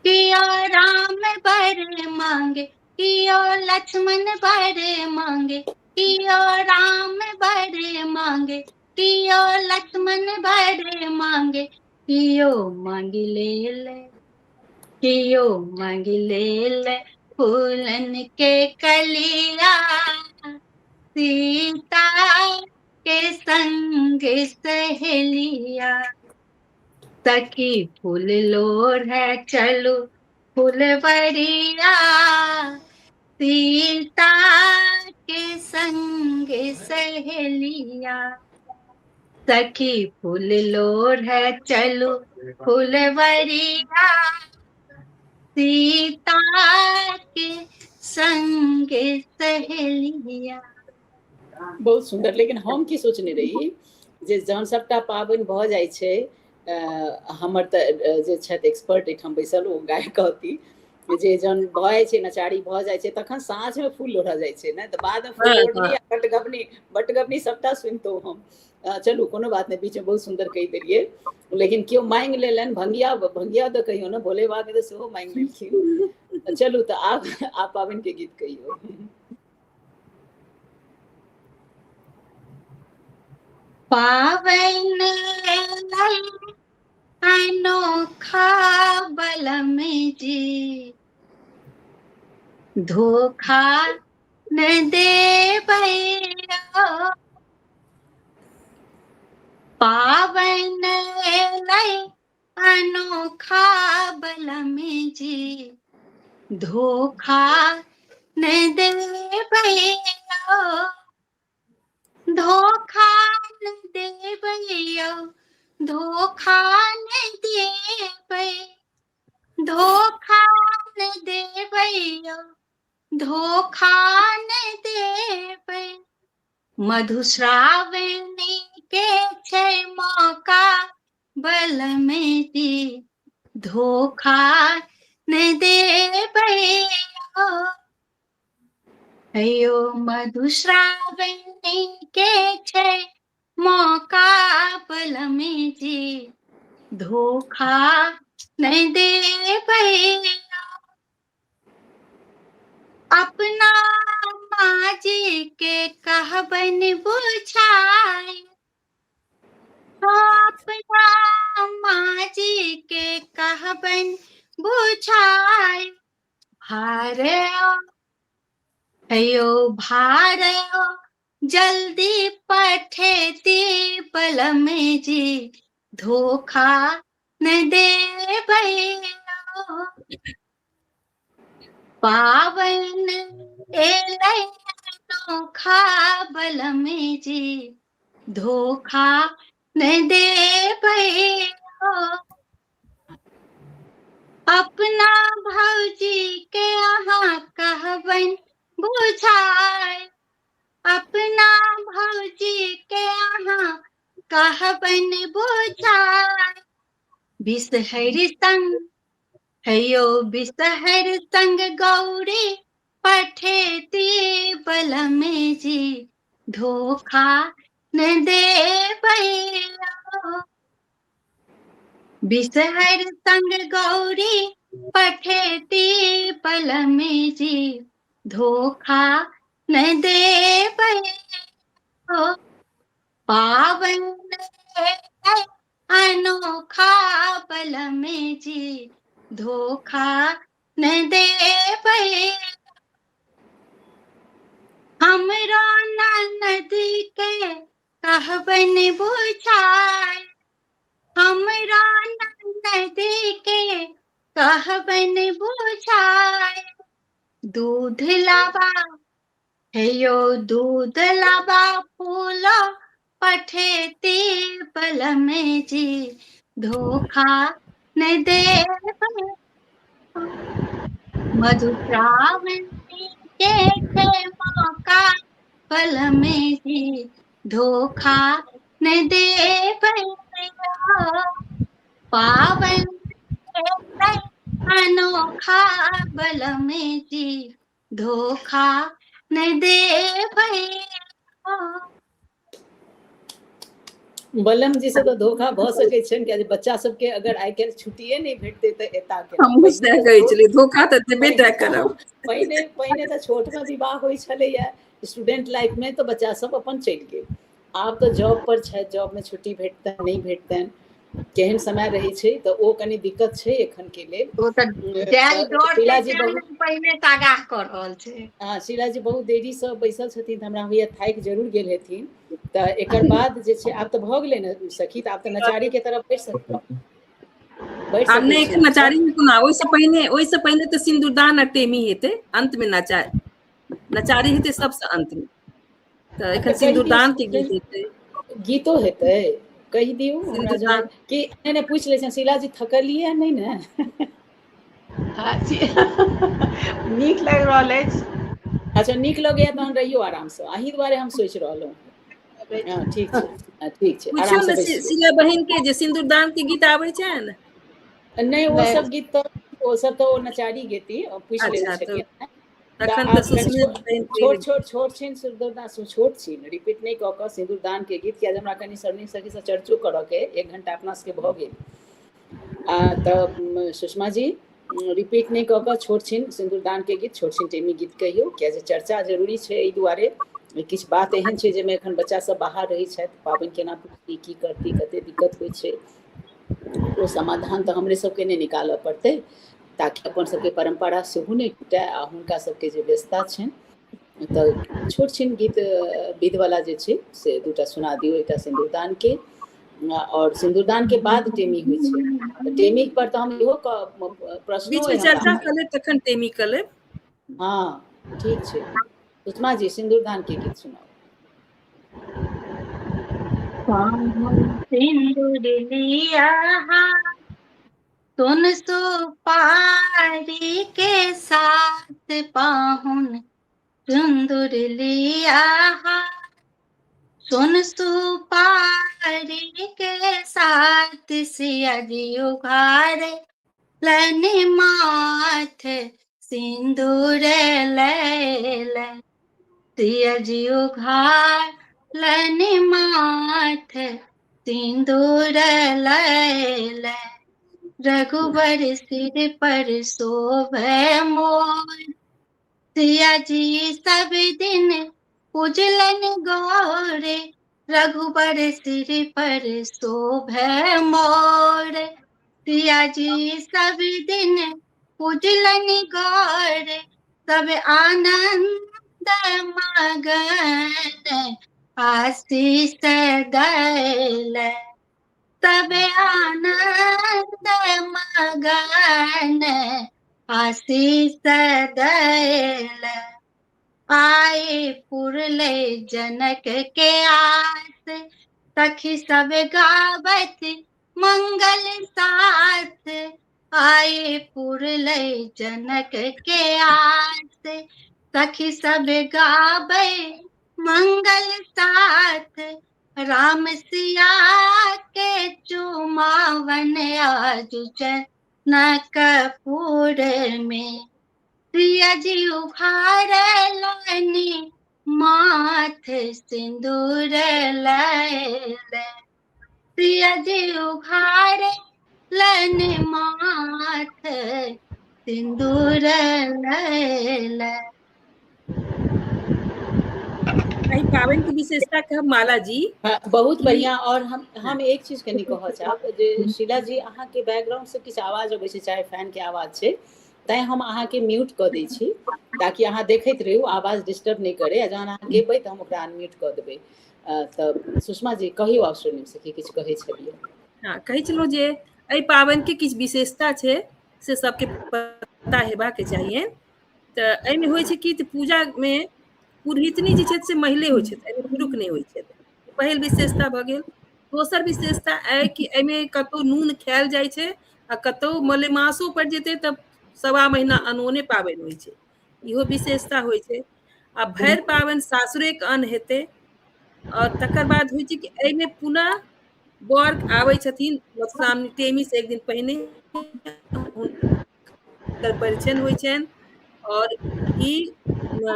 कियो राम बर मांगे कियो लक्ष्मण बर मांगे कियो राम बर मांगे कियो लक्ष्मण बर मांगे कियो मांगी ले ले कियो मांगी ले ले फूलन के कलिया सीता के संग सहेलिया सखी फूल लोड़ है चलो फुलवरिया सीता के संग सहेलिया सखी फूल लोड़ है चलो फुलवरिया सीता के संग सहेलिया। बहुत सुंदर। लेकिन हम की सोचने रही जे जहन सबटा पाबनि भऽ जाइ छै, हमर तऽ जे छथि एक्सपर्ट एहिठाम बैसल ओ गाय कहती जे जहन भऽ जाइ छै नचारी भऽ जाइ छै तखन साँझमे फूल लोढ़ऽ जाइ छै ने, तऽ बादमे फूल लोढ़नी आ बटगबनी सबटा सुनितहुँ हम। चलू कोनो बात नहीं, बीच में बहुत सुंदर कही देलिए। लेकिन क्यों मांग लेलन भंगिया भंगिया तो कहियो ना, भोले बाबा के तो सेहो मांग लेलखिन। चलू तो आप पाबनि के गीत कहियो। पावन अनोखा बलम जी धोखा न दे भैया, पावन अनोखा बलम जी धोखा न दे भैया, धोखा न दे भैया, धोखा न दे, धोखा न दे भैया, धोखा न दे। मधुश्रावणी के छै मौका बलम जी धोखा न दे भैया, अयो मधुश्रावणी के छै मौका बलम जी धोखा न दे भैया, अपना माँ जी के कहबन बुझाए, अपना माँ जी के कहबन बुझाए, भार्यो अयो भार्यो जल्दी पठेती बलम जी धोखा न दे भैया, पावन अनोखा बलम जी धोखा न दे भैया, अपना भौजी के यहाँ कहबन बुझाए, अपना भौजी के यहाँ कहबन बुझाए, बिसहर संग अयो बिसहर संग गौरी पठेती बलम जी धोखा न दे भैया, बिसहर संग गौरी पठेती बलम जी धोखा न दे भैया, पावन अनोखा बलम जी धोखा न दे भैया, हमरा ननद के कहबन बुझाए, हमरा नदी के कहबन बुझाए, दूध लावा हे यो दूध लावा फूलो पठेती बल में जी, धोखा न दे मधु श्रावण के मौका बल में जी, धोखा न दे पावन अनोखा बल में जी, धोखा न दे बलम जी से तो धोखा भ सकै छन कि बच्चा सबके अगर आइ काल्हि छुट्टिए नहीं भेटते तऽ एता के हमहूँ सएह कहै छलियै, धोखा तऽ देबे टा करब। पहिने तऽ छोट में विवाह होइ छलैया स्टूडेंट लाइफ में, तो बच्चा सब अपन चलि गेल। आब तऽ जॉब पर छै, जॉब में छुट्टी भेटतनि नहीं भेटतनि, केहन समय रहै छै, तऽ ओ कनी दिक्कत छै एखन के लेल। ओ तऽ शीला जी बहुत पहिने तागाह कर रहल छै। हाँ, शीला जी बहुत देरी से बैसल छथिन, हमरा होइया थाकि जरूर गेल हेथिन। तऽ एकर बाद जे छै आब तऽ भऽ गेलै ने सखी, तऽ आब तऽ नचारी के तरफ बढ़ि आब सकै नहि छी। एखन नचारी में कोना, ओहिसँ पहिने तऽ सिन्दूरदान आ टेमी हेतै, अंत में नचारी हेतै सबसँ अंत में। तऽ एखन सिन्दूरदान के गीत हेतै, गीतो हेतै, कहि दियौ हमरा जरा सिन्दूरदान। कि नहि पूछि लै छियनि, शीला जी थकलियै नहीं ने? नीक लागि रहल अछि। अच्छा, नीक लगैया तहन रहियो आराम से, अहीं दुआरे हम सोचि रहलहुँ। हाँ, ठीक छै, ठीक छै, आराम पूछियौ से ने बैसियौ। शीला बहिन के जे सिन्दूरदान के गीत आबै छनि? नहीं, वो सब गीत तो वो सब तो नचारी गेती, पूछि लेने अच्छा, तऽ छलियै। तखन तऽ आब सुषमे बहिन छोट छिन सिन्दूरदान, छोट छी, रिपीट नहीं कऽ कऽ सिन्दूरदान के गीत, किया हमरा कनि सरनी सखी से चर्चो करऽ के 1 घंटा अपना सबके भऽ गेल। तऽ सुषमा जी रिपीट नहीं कऽ कऽ छोट छिन सिन्दूरदान के गीत, छोट छिन टेमी गीत कहियौ, किया जे चर्चा जरूरी छै एहि दुआरे। किछु बात एहन छै जाहिमे एखन बच्चा सब बाहर रहै छथि, पाबनि केना पूजती, की करती, कते दिक्कत होइ छै, ओ समाधान तऽ हमरे सबके नहीं निकालऽ पड़तै, ताकि अपन सबके परम्परा सेहो नहीं टूटै आ हुनका सबके जे व्यस्तता छनि। तऽ छोट छिन गीत विधवाला जे छै से 2टा सुना दियौ, एकटा सिन्दूरदान के, और सिन्दूरदान के बाद टेमी होइ छै। टेमी पर तऽ हम इहो प्रश्नो बीच अइ में चर्चा हमरा। कर लेब, तखन टेमी कर लेब। हाँ, ठीक छै। सुषमा जी सिन्दूरदान के गीत सुनाओ। सिंदूर लिया सुन सुपारी के साथ, पाहुन सिंदूर लिया सुन सुपारी के साथ, सिया जी उघारे लनि माथ, सिंदूर ले सिया जी उघार लनि माथ, सिंदूर ले रघुबर सिर पर शोभे मोर, सिया जी सब दिन पूजलन गौरे, रघुबर सिर पर शोभे मोर, सिया जी सब दिन पूजलन गौरे, सब आनंद मगन आशीष दैले, सब आनंद मगन आशीष दैले, आए पुरले जनक के आस, सखी सब गावत मंगल साथ, आए पुरले जनक के आस, सखी सब गावे मंगल साथ, राम सिया के चुमावन आज जनकपुर में, सिया जी उघार लनि माथ, सिंदूर ले सिया जी उघार लनि माथ, सिंदूर ले। एहि पाबनि के विशेषता कहब माला जी। हाँ, बहुत बढ़िया। और हम एक चीज कनी कहऽ चाहब जे शीला जी अहाँ के बैकग्राउंड से किछु आवाज अबै छै, चाहे फैन के आवाज छै, तैं हम अहाँ के म्यूट कऽ दै छी, ताकि अहाँ देखैत रहू, आवाज डिस्टर्ब नहीं करे। जहन अहाँ गेबै तऽ हम ओकरा अनम्यूट कऽ देबै। तऽ सुषमा जी कहियौ, ऑस्ट्रेलियन से किछु कहै छलियै। हाँ, कहै छलहुँ जे एहि पाबनि के किछु विशेषता छै से सबके पता हेबाक चाहिए। तऽ एहिमे होइ छै कि पूजा में पुरोहितनी जे छथि से महिले होइ छथि, एहिमे पुरुष नहि होइ छथि। पहिल विशेषता भऽ गेल। दोसर विशेषता अइ कि एहिमे कतहु नून खायल जाइ छै आ कतहु मलेमासो पड़ि जेतै तऽ 1.25 महीना अनोने पाबनि होइ छै, इहो विशेषता होइ छै। आ भरि पाबनि सासुरेके अन्न हेतै। और तकर बाद होइ छै कि एहिमे पुनः बर आबै छथिन मधुश्रावणी टेमी से एक दिन पहिने, हुनकर परिछन होइ छनि। और ई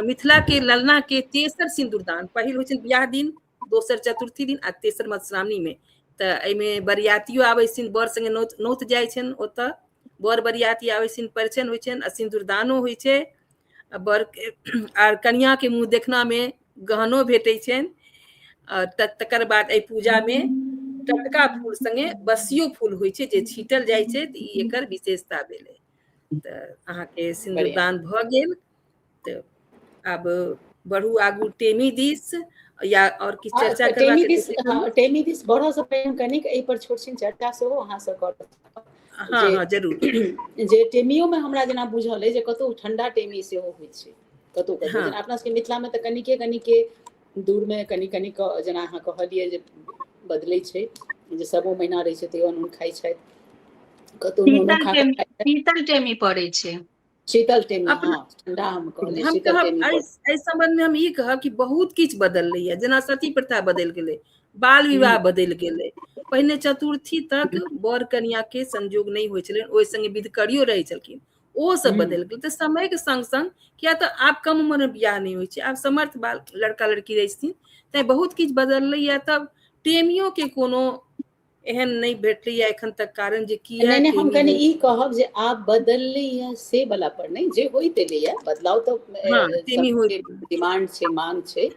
मिथिला के ललना के तेसर सिंदूरदान, पहिल होइ छनि बियाह दिन, दोसर चतुर्थी दिन आ तेसर मधुश्रावणी में। तऽ एहिमे बरियातियो आबै छथिन, बर संगे नौत जाइ छनि ओतऽ, बर बरियाती आबै छथिन, परिछन होइ छनि आ सिंदूरदानो होइ छै। बर आर कनिया के मुँह देखना में गहनो भेटै छनि। तकर बाद एहि पूजा में टटका फूल संगे बसियो फूल होइ छै जे छीटल जाइ छै, तऽ ई एकर विशेषता भेलै। तऽ अहाँके बढ़िया। सिंदूरदान भऽ गेल। तऽ आब बढ़ू आगू टेमी दिस, या और किछु चर्चा करबाक टेमी हेतै दिस, से करू। टेमी दिस बढ़ऽ से पहिने कनिक एहि पर छोट छिन चर्चा सेहो अहाँ से करब हाँ जे हाँ जरूर। जे टेमियो में हमरा जेना बुझल अइ जे कतहु ठंडा टेमी सेहो होइ छै, कतहु कतहु हाँ जेना अपना सबके मिथिला में तऽ कनिके दूर में कनि जेना अहाँ कहलियै जे बदलै छै, जे 1.25 महीना रहै छै तैयो नून खाइ छथि, कतहु नूनो खा कऽ खाइ छथि। शीतल टेमी पड़ै छै। शीतल टेमी, अपना हाँ ठंडा हम कहलियै हम शीतल कहब टेमी पर। एहि संबंध में हम ई कहब कि बहुत किछु बदललैए, जेना सती प्रथा बदलि गेलै, बाल विवाह बदलि गेलै। पहिने चतुर्थी तक बर कनिया के संजोग नहि होइ छलनि, ओहि संगे विधकरियो रहै छलखिन, ओ सब बदलि गेल। तऽ समय के संग संग किया तऽ आब कम उम्र में बियाह नहीं होइ छै, आब समर्थ बाल लड़का लड़की रहै छथिन, तैं बहुत किछु बदललैए। तब टेमियो के कोनो एहन नहि भेटलैए एखन तक कारण जे किया नहीं हम टेमी कनि होइ ई छै। कहब जे आब बदलैए से बला पर नहीं, जे होइत एलैए बदलाव तऽ हाँ टेमी समय होइ के डिमांड छै, मांग छै,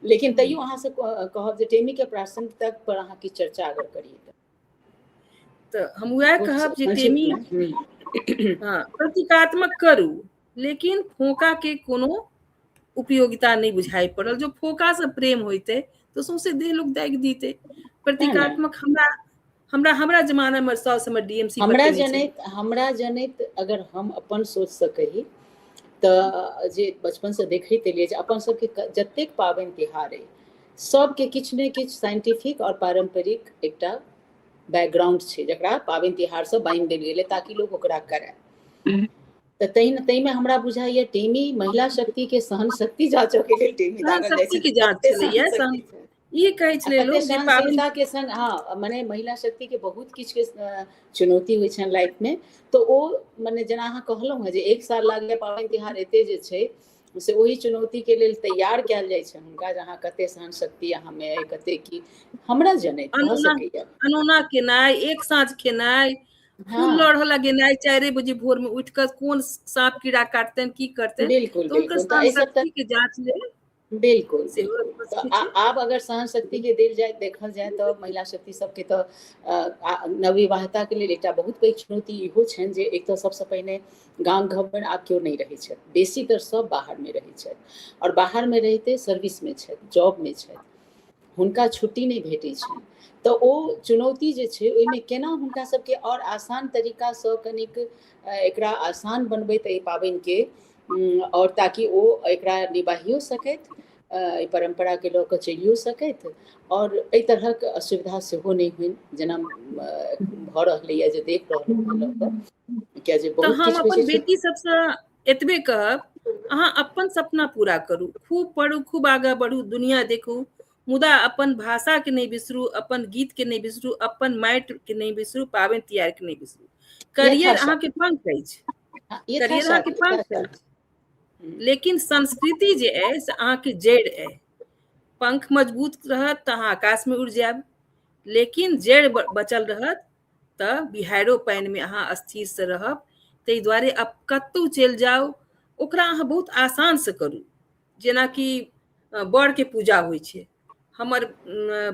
लेकिन तैयो अहाँ से कहब जे टेमी के प्रासंगिकता पर अहाँ की चर्चा अगर करिए तऽ हम उएह कहब जे संक्षिप्त टेमी में। हाँ प्रतीकात्मक करू, लेकिन फोका के कोनो उपयोगिता नहीं बुझाइ पड़ल। जो फोका से प्रेम होइतै तऽ सौंसे देह लोक दागि दितै। नहि प्रतीकात्मक हमरा जमाना में साउस हमर डीएमसी बतेने छै। हमरा जनैत अगर हम अपन सोच से कही तऽ जे बचपन से देखैत एलियै जे अपन सबके जतेक पाबनि तिहार अइ सबके किछु ने किछु साइंटिफिक और पारंपरिक एकटा बैकग्राउंड छै, जकरा पाबनि तिहार से बान्हि देल गेलै ताकि लोग ओकरा करे। तऽ तै में हमरा बुझाइए टेमी महिला शक्ति के सहन शक्ति जाँचऽ के लेल टेमी सहन दागल जाइ शक्ति छै, के जाँच कते सहन छलैया। शक्ति छै ई कहै आ छलै कते लोक जे पाबनि सहनशीलता के संग, हाँ मने महिला शक्ति के बहुत किछु के चुनौती होइ छनि लाइफ में। तऽ ओ मने जेना अहाँ कहलहुँ हैं जे 1 साल लागैए पाबनि तिहार एते जे छै से ओहि चुनौती के लेल तैयार कयल जाइ छै हुनका, जे अहाँ कते सहन शक्ति अहाँ में अइ, कते की हमरा जनैत भऽ सकैए। अनोना केनाइ, एक साँझ खेनाइ, फूल हाँ लोढ़ऽ लए गेनाइ 4 बजे भोर में उठि कऽ, कोन साँप कीड़ा काटतनि की करतनि, बिल्कुल तऽ हुनकर बिल्कुल तऽ सहन एहि सब शक्ति के जाँच लेल बिल्कुल सेहो बिल्कुल। भऽ तऽ सकै छै। आब अगर सहन शक्ति के देल जाय, देखल जाय तऽ महिला शक्ति सबके तऽ नवविवाहिता के लेल एकटा बहुत पैघ चुनौती इहो छनि जे एक तऽ सबसँ पहिने गाम घर में आब केओ नहीं रहै छथि, बेसीतर सब बाहर में रहै छथि, और बाहर में रहिते सर्विस में छथि, जॉब में छथि, हुनका छुट्टी नहीं भेटै छनि। तऽ ओ चुनौती जे छै ओहिमे केना हुनका सबके और आसान तरीकासँ कनिक एकरा आसान बनबैत एहि पाबनिके, और ताकि ओ एकरा निभाइयो सकथि, एहि परम्पराके लऽ कऽ चलियो सकथि, और एहि तरहक असुविधा सेहो नहि होइन जेना भऽ रहलैए जे देख रहलहुँ हेँ लऽ कऽ, किया जे तऽ बहुत हम किछु होइ अपन छै बेटी सबसँ एतबे कहब, अहाँ अपन सपना पूरा करू, खूब पढ़ू, खूब आगाँ बढ़ू, दुनिया देखू, मुदा अपन भाषा के नहीं बिसरू, अपन गीत के नहीं बिसरू, अपन माटि के नहीं बिसरू, पाबनि तिहार के नहीं बिसरू। करियर यथाशक्ति। अहाँके पंख अछि, करियर अहाँके यथाशक्ति पंख अछि, लेकिन संस्कृति जे अइ से अहाँके जड़ि अइ। पंख मजबूत रहत तऽ अहाँ आकाश में उड़ि जायब, लेकिन जड़ि बचल रहत तऽ बिहाइरो पानि में अहाँ स्थिर से रहब। ताहि दुआरे अब कतहु चलि जाउ, ओकरा अहाँ बहुत आसान से करू। जेनाकि बर के पूजा होइ छै, हमर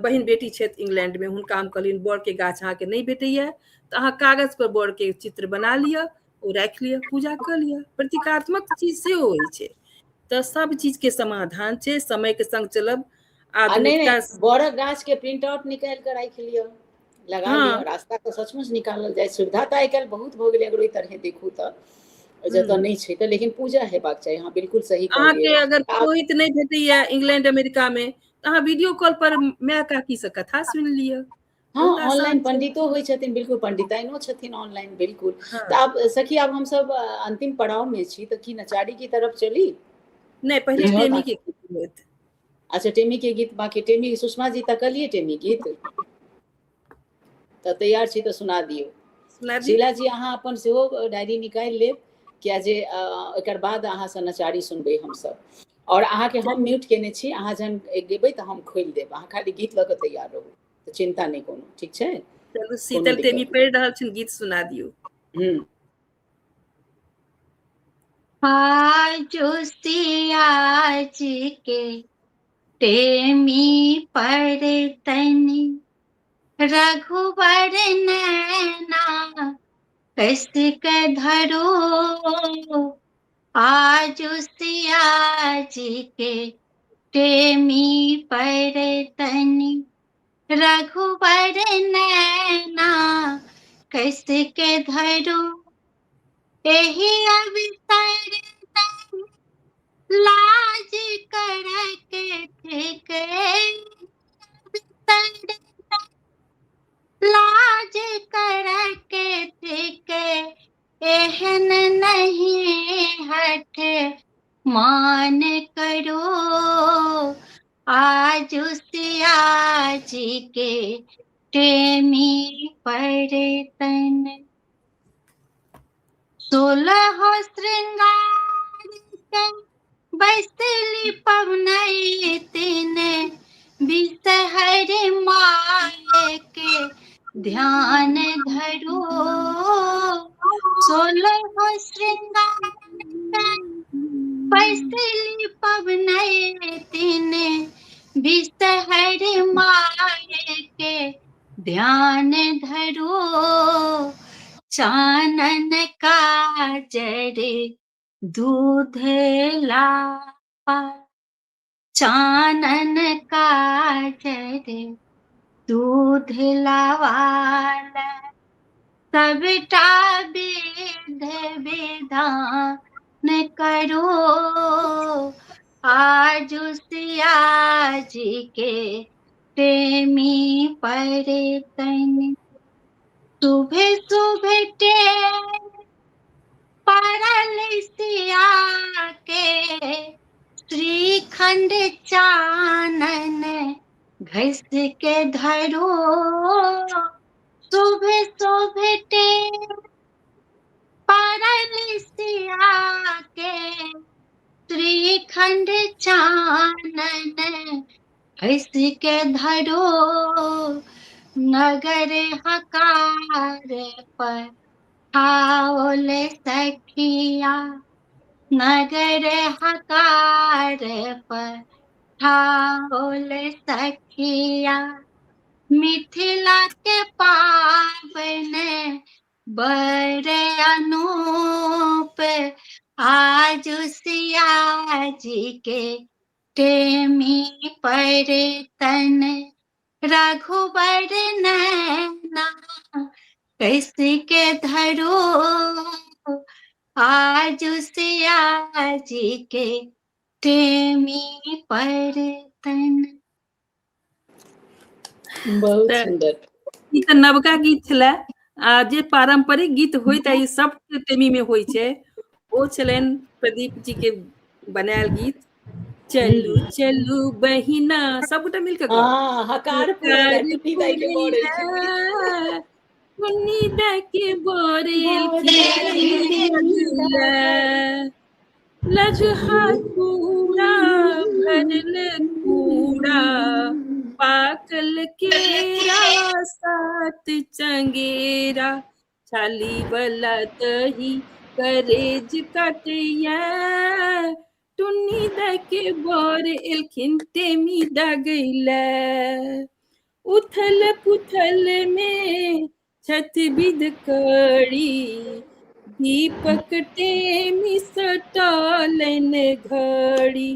बहिन बेटी छथि इंग्लैंड में, हुनका हम कहलियनि बर के गाछ अहाँके नहीं भेटैया तऽ अहाँ कागज पर बर के चित्र बना लिअ, ओ राखि लिअ, पूजा कऽ लिअ। प्रतीकात्मक चीज सेहो होइ छै। तऽ सब चीज के समाधान छै, समय के संग चलब, आ नहीं आधुनिकता। बड़क गाछ के प्रिंट आउट निकालि कऽ राखि लिअ, लगा हाँ। लिअ रास्ता तऽ सचमुच निकालल जाय। सुविधा तऽ आइ काल्हि बहुत भऽ गेलै, अगर ओहि तरहे देखू तऽ जतऽ नहि छै तऽ, लेकिन पूजा हेबाक चाही। अहाँ बिल्कुल सही अहाँके कहलियै। अगर पुरोहित नहि भेटैया इंग्लैंड अमेरिका में तऽ अहाँ वीडियो कॉल पर माय काकी से कथा सुनि लिअ। हाँ, बहुत आसान ऑनलाइन छै। पंडितो होइ छथिन, बिल्कुल पंडिताइनो छथिन ऑनलाइन, बिल्कुल। हाँ। तऽ आब सखी, आब हमसब अंतिम पड़ाव में छी, तऽ की नचारी की तरफ चली? नहीं, पहले इहो टेमी बात- के गीत होत। अच्छा, टेमी के गीत बाकी। टेमी सुषमा जी तकलिए टेमी गीत तऽ तैयार छी तऽ सुना दियौ। सुना दी। शीला जी अहाँ अपन सेहो डायरी निकालि लेब, किया जे एकर बाद अहाँसँ नचारी सुनबै हमसब। और अहाँके हम म्यूट केने छी, अहाँ जहन गेबै तऽ हम खोलि देब। अहाँ खाली गीत लऽ कऽ तैयार रहू, तऽ चिंता नहि कोनो, ठीक छै? चलू, कोनो शीतल टेमी दिक्कत पढ़ि रहल छी, गीत सुना दियौ। नहीं। आजो सिया जी के टेमी पर तनी रघुबर नैना कस के धरो। आजो सिया जी के टेमी पर तनी रघुबर नैना कस के धरो। एही अवसर लाज करके थे, लाज करके थे, एहन नहीं हठ मान करो। आज सिया जी के टेमी पर तन 16 श्रृंगार के बैसली पवनई तीन बिसहर माए के ध्यान धरो। 16 श्रृंगार के बैसली पवनई तीन बिसहर माए के ध्यान धरो। चानन काजर दूध लावा, चानन काजर दूध लावाला, सबटा विध विधान करो। आज सिया जी के टेमी पर तन सुबह सुबह टेम परल सिया के श्रीखंड चानन घस के धरो। सुबह सुबह टेम परल सिया के श्रीखंड चानन घस के धरो। नगर हकार पर ठाओल सखिया, नगर हकार पर ठाओल सखिया, मिथिला के पावन बर अनूप। आज सिया जी के टेमी पर तन रघुबर नैना कस के धरो। आज सिया जी के टेमी पर तन। बहुत तऽ सुंदर। ई तऽ नवका गीत छलै। आ जे पारंपरिक गीत होइत ई सब टेमी में होइ छै, ओ छलनि प्रदीप जी के बनायल गीत। चलू चलू बहिना, सबगोटा मिल के गाउ। हाँ, हकार पुरल है, हकार टुन्नी दाई के बर एलखिन पुरला, टुन्नी दाई के बर एलखिन लगला। लजहा कूड़ा भरल कूड़ा, पाकल केरा सात चंगेरा, छाली वाला दही करेज काटैया, टुन्नी दाई के बर एलखिन टेमी दागैला। उथल पुथल में छत बिद करी, दीपक टेमी सटालन घड़ी,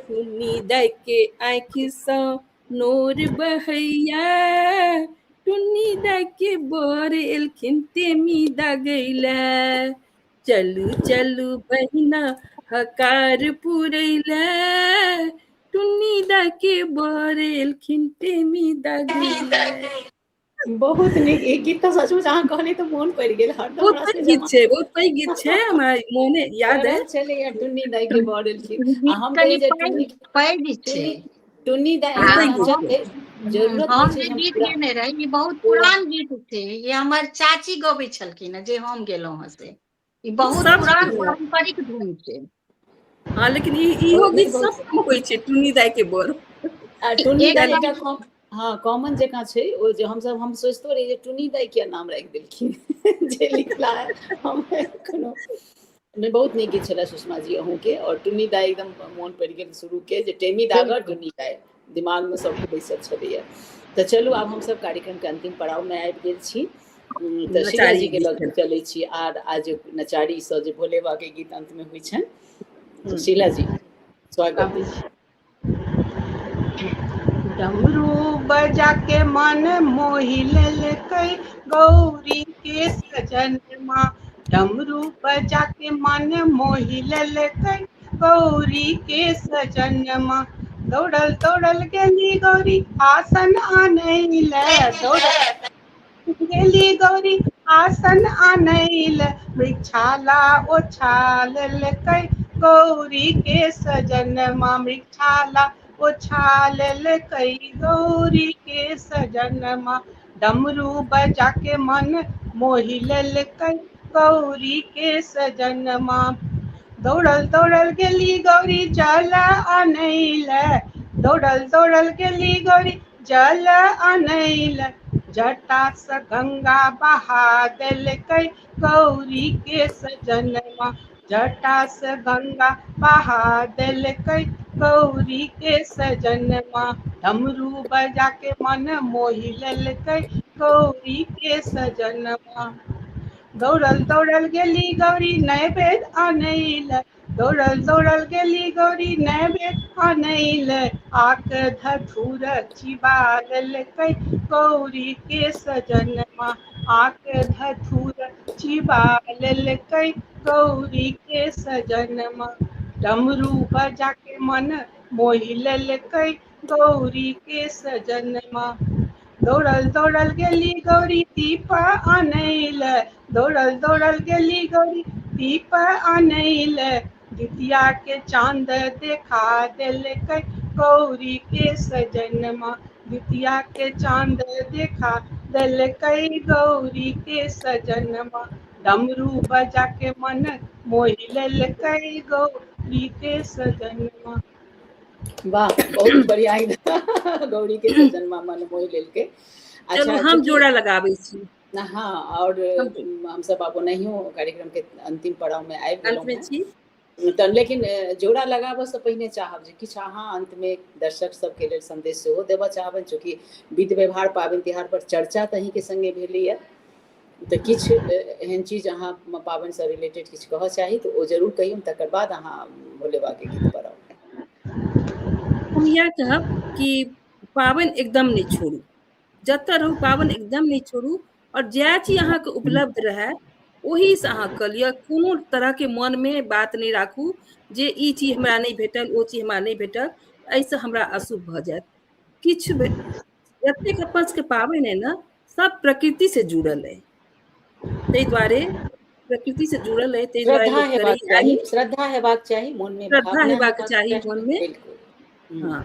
टुन्नी दाई के आँखि सँ नोर बहैया, टुन्नी दा के बर एलखिन टेमी दा गैला चलू चलू बहिना हकार पुरैला टुन्नी दा के बर एलखिन टेमी दा गैला बहुत नीक ई गीत तऽ सचमुच अहाँ कहली तऽ मोन पड़ि गेल हरदम बहुत हमरा पैघ सबके गीत जमा छै बहुत पैघ गीत छै हमरा मोने याद है चलैया टुन्नी दाई के बर एलखिन आ हम कनि कही जे टुन्नी पैघ छै टुन्नी दाई बहुत पैघ एना गीत छै चलते जरूरत हम नहीं छै जे जे हम गीत पूरा गेने रही ई बहुत पूरा पुरान गीत छै ये हमर चाची गबै छलखिन जे हम गेलहुं हँ से ई बहुत सब पुरान पारंपरिक धुन छै हाँ लेकिन इहो गीत बहुत सब होइ छै टुन्नी दाई के बर आ टुन्नी दाई एक एकटा हाँ कॉमन जगह छै ओ जे हम सोचतो रही जे टुन्नी दाई किया नाम राखि देलखिन जे लिखला है हम कोनो नहीं बहुत नीक गीत छला सुषमा जी अहूँ के और टुन्नी दाई एकदम मोन पड़ि गेल शुरू के जे टेमी दागर टुन्नी दाई दिमाग में सबके बैसल छलैया तऽ चलू आब हम सब कार्यक्रम के अंतिम पड़ाव में आबि गेल छी तऽ शीला जी के लग चलै छी आर आज नचारी सँ जे भोले बाबा के गीत अंत में होइ छनि तो शीला जी स्वागत डमरू बजा के मन मोहि लेलकै गौरी के सजनमा डमरू बजा के मन मोहि लेलकै गौरी के सजनमा दौड़ल दौड़ल गेली गौरी आसन आनैले दौड़ल गेली गौरी आसन आनैल मृक्षाला ओछाल लेलकै गौरी के सजनमा मृक्षाला ओछाल लेलकै गौरी के सजनमा डमरू बजा के मन मोहि लेलकै गौरी के सजनमा दौड़ल दौड़ल गेली गौरी जल आनैले दौड़ल दौड़ल गेली गौरी जल आनैले जटा सँ गंगा बहा देलकै गौरी के सजनमा जटा सँ गंगा बहा देलकै गौरी के सजनमा डमरू बजा के मन मोहि लेलकै गौरी के सजनमा दौड़ल दौड़ल गेली गौरी नैवेद्य आनैले दौड़ल दौड़ल गेली गौरी नैवेद्य आनैले आक धथुर चिबा लेलकै गौरी के सजनमा आक धथुर चिबा लेलकै गौरी के सजनमा डमरू बजा के मन मोहि लेलकै गौरी के सजनमा दौड़ल दौड़ल गेली गौरी दीप आनैले दौड़ल दौड़ल गेली गौरी दीप आनैले जितिया के चांद देखा देलकै गौरी के सजनमा जितिया के चांद देखा देलकै गौरी के सजनमा डमरू बजा के मन मोहि लेलकै गौरी के सजनमा वाह बहुत बढ़िया गौरी के सजनमा मन मोहि लेलकै चलो हम जोड़ा लगाबै छी हाँ और हम सब आब ओनाहियो कार्यक्रम के अंतिम पड़ाव में आबि गेलहुँ छी तऽ लेकिन जोड़ा लगाबऽ से पहिने चाहब जे किछु अहाँ अंत में दर्शक सबके लेल संदेश सेहो देबऽ चाहबनि चूँकि विध व्यवहार पाबनि तिहार पर चर्चा तऽ अहींके संगे भेलैया तऽ किछु एहन चीज अहाँ पाबनि से रिलेटेड किछु कहऽ चाही तऽ ओ जरूर कहियौ तकर बाद अहाँ भोले बाबा के गीत पर आउ हम इएह कहब कि पाबनि एकदम नहीं छोड़ू जतऽ रहू पाबनि एकदम नहीं छोड़ू और जे चीज अहाँके उपलब्ध रहै ओही से अहाँ कऽ लिअ कोनो तरह के मन में बात नहीं राखू जे ई चीज हमरा नहीं भेटल ओ चीज हमरा नहीं भेटल एहिसँ हमरा अशुभ भऽ जायत किछु जतेक अपन सबके पाबनि है ने सब प्रकृति से जुड़ल है ताहि दुआरे प्रकृति से जुड़ल है ताहि दुआरे श्रद्धा हेबाक चाही मन में श्रद्धा हेबाक चाही मन में हाँ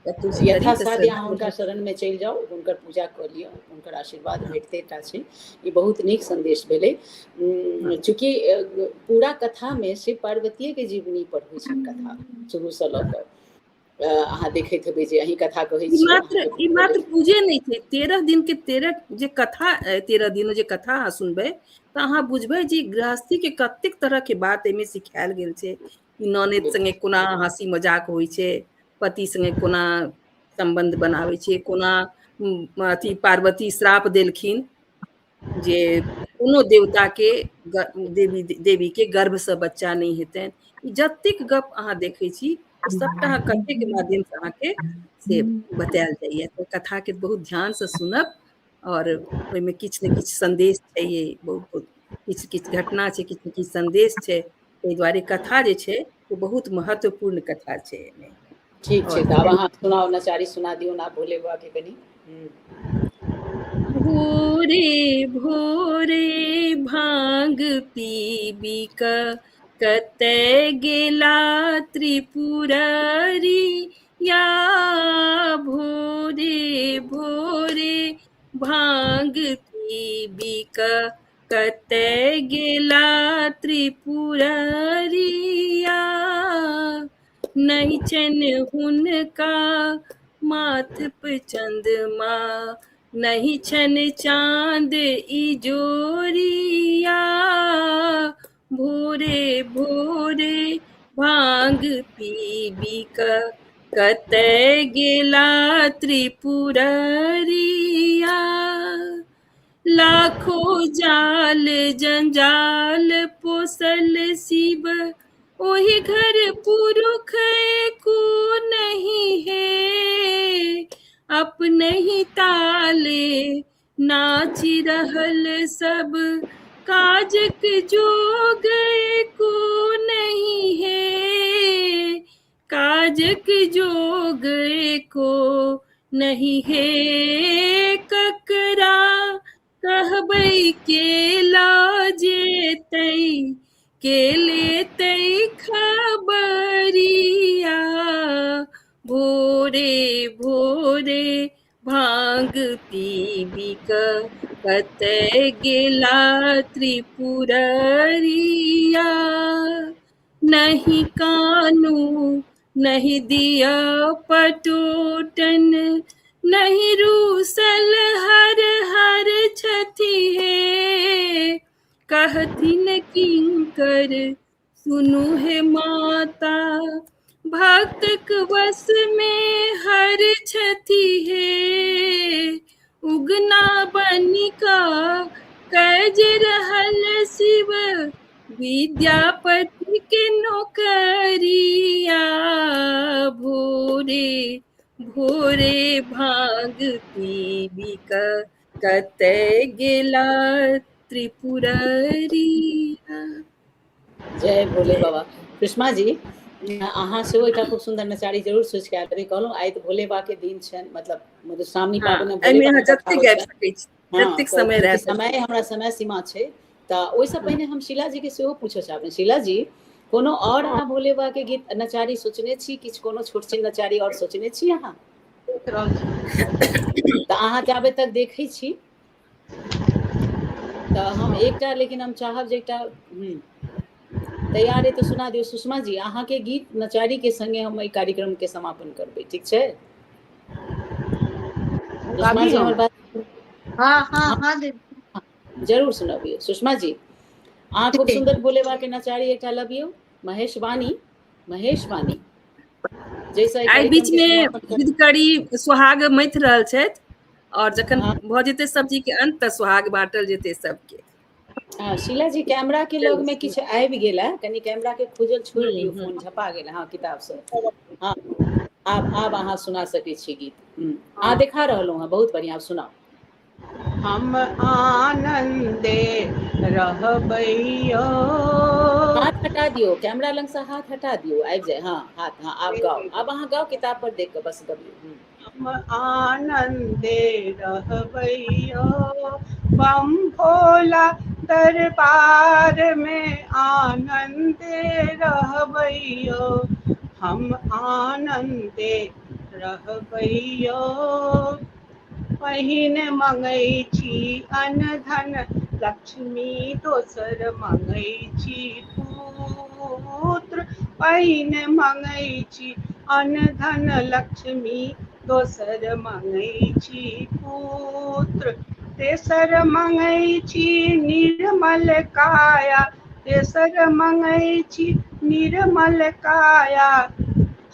यथासाध्य अहाँ हुनका शरण में चलि जाउ हुनकर पूजा कऽ लिअ हुनकर आशीर्वाद भेटते टा छै ई बहुत नीक संदेश भेलै चूँकि पूरा कथा में शिव पार्वतीये के जीवनी पर होइ छै कथा शुरू से लऽ कऽ अहाँ देखैत हेबै जे अहीं कथा कहै छी ई मात्र पूजे नहीं छै 13 दिन के 13 जे कथा 13 दिन जे कथा अहाँ सुनबै तऽ अहाँ बुझबै जे गृहस्थी के कतेक तरह के बात एहिमे सिखायल गेल छै ननद संगे कोना हंसी मजाक होइ छै पति संगे कोना संबंध बनाबै छै कोना अथी पार्वती श्राप देलखिन जे कोनो देवता के देवी के गर्भ से बच्चा नहीं हेतनि जतेक गप अहाँ देखै छी सबटा कथे के माध्यम से अहाँ के से बतायल जाइए तो कथा के बहुत ध्यान से सुनब और ओहिमे किछु ने किछु संदेश छै, ये बहुत बहुत किछु किछु घटना छै, किछु ने किछु संदेश छै, ताहि दुआरे कथा जे छै वो बहुत महत्वपूर्ण कथा छै एहिमे। ठीक छै, और तऽ आब अहाँ सुनाउ, नचारी सुना दियौ ना भोले बाबा के कनी। भोरे भोरे भांग पीबी कतय गेला त्रिपुरारी या, भोरे भोरे भांग पीबी कतय गेला त्रिपुरारिया, नहीं चन हुनका माथ पे चंद्रमा, नहीं छन चांद इजोरिया, भोरे भोरे भांग पीबी कतय गेला त्रिपुरारिया, लाखों जाल जंजाल पोसल शिव, ओही घर पुरुष को नहीं है, अपने ही ताले नाच रहल सब, काजक जोग को नहीं है, काजक जोग को नहीं है, ककरा कहबै के लाजेतै, के लेतै खबरिया, भोरे भोरे भांग पीबी कतय गेला त्रिपुरारिया, नहीं कानू नहीं दिया पटोटन, नहीं रूसल हर हर छथि है, कहथिन किंकर सुनु है माता, भक्तक वश में हर छथि है, उगना बनिका कैज रहल शिव, विद्यापति के नौकरिया, भोरे भोरे भांग पीबी कतय गेला त्रिपुरारिया। जय भोले बाबा। सुषमा जी, अहाँ सेहो एकटा खूब सुंदर नचारी जरूर सोचि के आयल रही, कहलहुँ आइ तऽ भोले बाबा के दिन छनि, मतलब मधुश्रावणी पाबनि में भोले बाबा के कथा होइ छनि। जतेक समय रह समय हमरा समय सीमा छै, तऽ ओहिसँ पहिने हम शीला जी के सेहो पूछऽ चाहब। शीला जी, कोनो और अहाँ भोले बाबा के गीत नचारी सोचने छी, किछु कोनो छोट छिन नचारी और सोचने छी अहाँ? तऽ अहाँ जाबे तक देखै छी तऽ हम एकटा, लेकिन हम चाहब जे एकटा तैयार है तो सुना दियो। सुषमा जी, अहाँ के गीत नचारी के संगे हम एहि कार्यक्रम के समापन करबै, ठीक छै? सुषमा जी हमर बात हाँ जरूर सुनबियो। सुषमा जी, अहाँ खूब सुंदर भोले बाबा के नचारी एकटा लबियो, महेश वाणी जैसे एहि बीच में विध करी सुहाग मथि रहल छथि, और जखन भऽ जेतै सब्जी के अंत तऽ सुहाग बाँटल जेतै सबके। शीला जी, कैमरा के लग में किछु आबि गेल है, कनी कैमरा के खुजल छोड़ दियो, फोन झपा गेल। हाँ, किताब से। हाँ, आब अहाँ सुना सकै छी गीत। अहाँ देखा रहलहुँ हैं, बहुत बढ़िया, सुनाओ। हम आनंदे रहबैयो। हाथ हटा दियो, कैमरा लंग से हाथ हटा दियो, आबि जाए। हाँ, हाथ, हाँ, आप गाओ, अब अहाँ गाओ, किताब पर देख के बस गबियो। हम आनंदे रहबैयो, बम भोला दरबार में आनंदे रहबैयो, हम आनंदे रहबैयो, पहिने मंगै छी अन्न धन लक्ष्मी, दोसर मंगै छी पुत्र, पहिने मंगै छी अन्न धन लक्ष्मी, दोसर मंगै छी पुत्र, तेसर मंगै छी निर्मल काया, तेसर मंगै छी निर्मल काया,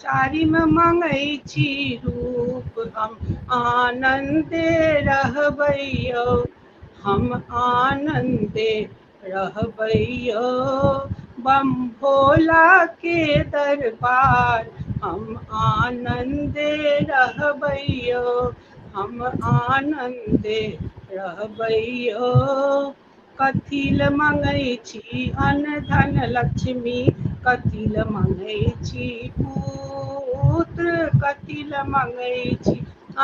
चारिम मंगै छी रूप, हम आनंदे रहबैयो, हम आनंदे रहबैयो, बम भोला के दरबार, हम आनंदे रहबैयो, हम आनंदे रहबैयो कथिल मंगै छी अन्न धन लक्ष्मी कथिल मंगै छी पुत्र कथिल मंगै छी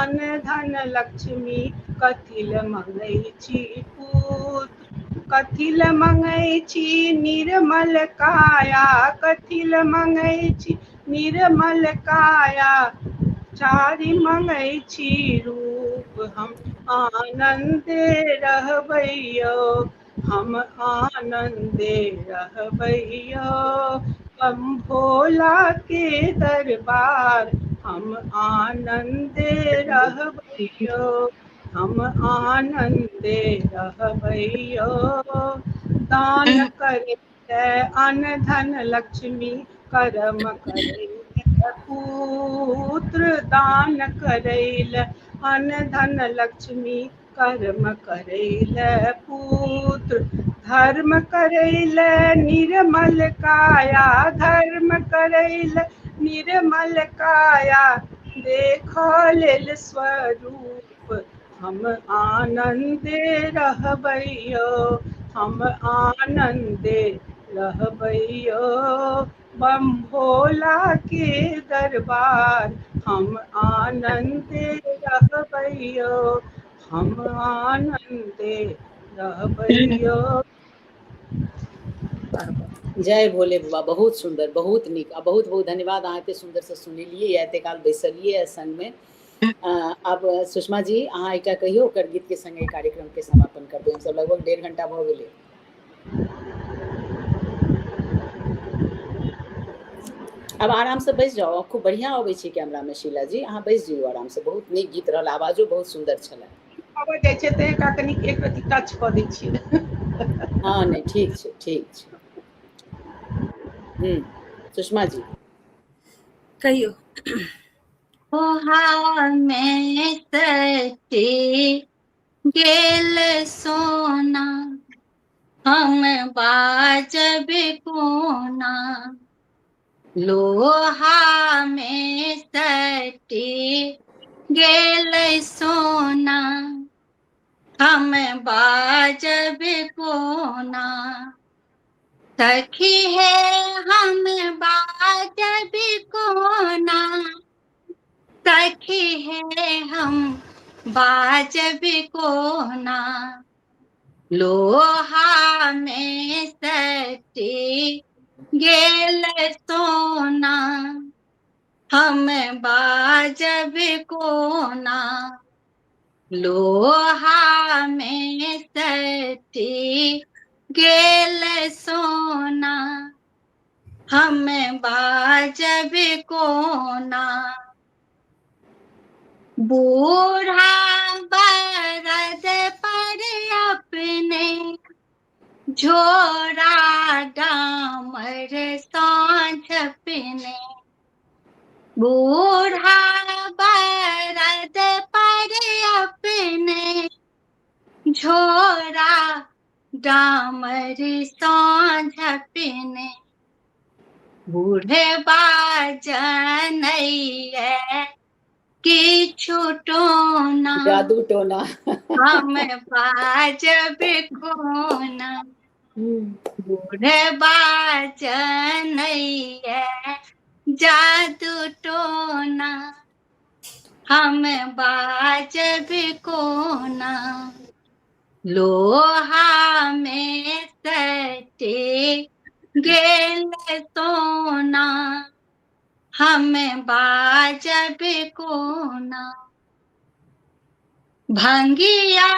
अन्न धन लक्ष्मी कथिल मंगै छी पुत्र कथिल मंगै छी निर्मल काया कथिल मंगै छी निर्मल काया चारि मंगै छी रूप हम आनंदे रहबैयो हम आनंदे रहबैयो हम भोला के दरबार हम आनंदे रहबैयो हम आनंदे रहबैयो दान करे अन्न धन लक्ष्मी कर्म करे पुत्र दान करैल अन्न धन लक्ष्मी कर्म करैल पुत्र धर्म करैल निर्मल काया धर्म करैल निर्मल काया देख लेल स्वरूप हम आनंदे रहबैयो हम आनंदे रहबैयो बम भोला के दरबार हम आनंदे रहबैयो हम आनंदे रहबैयो। जय भोले बाबा, बहुत सुंदर, बहुत नीक आ बहुत बहुत धन्यवाद। अहाँ एते सुंदर से सुनेलियै, एते काल बैसलियै संग में। आब सुषमा जी अहाँ एकटा कहियौ, ओकर गीत के संगे कार्यक्रम के समापन करबै। हम सब लगभग 1.5 घंटा भऽ गेलै। अब आराम से बैस जाओ, खूब बढ़िया अबै छै कैमरा में शीला जी, अहाँ बैस जइयौ आराम से। बहुत नीक गीत रहल, आवाजो बहुत सुंदर छलै। आबऽ जाइ छै तऽ एकरा कनि एक रति टच कऽ दै छियै। हाँ नहीं ठीक छै, ठीक छै। सुषमा जी कहियो। ओहा में सटी गेल सोना हम बाजब कोना लोहा में सटी गेल सोना हम बाजब कोना सखी है हम बाजब कोना सखी है हम बाजब कोना लोहा में सटी गेल सोना हम बाजब कोना लोहा में सटी गेल सोना हम बाजब कोना बूढ़ा बरद पर अपने झोरा डामर सांझपने बूढ़ा बरद पर अपने झोरा डामर सांझपने बूढ़े बाजन किछु टोना जादू टोना हम बाजब कोना बूढ़े बाजन जादू टोना हम बाजब कोना लोहा में सटे गेल सोना हम बाजब कोना भंगिया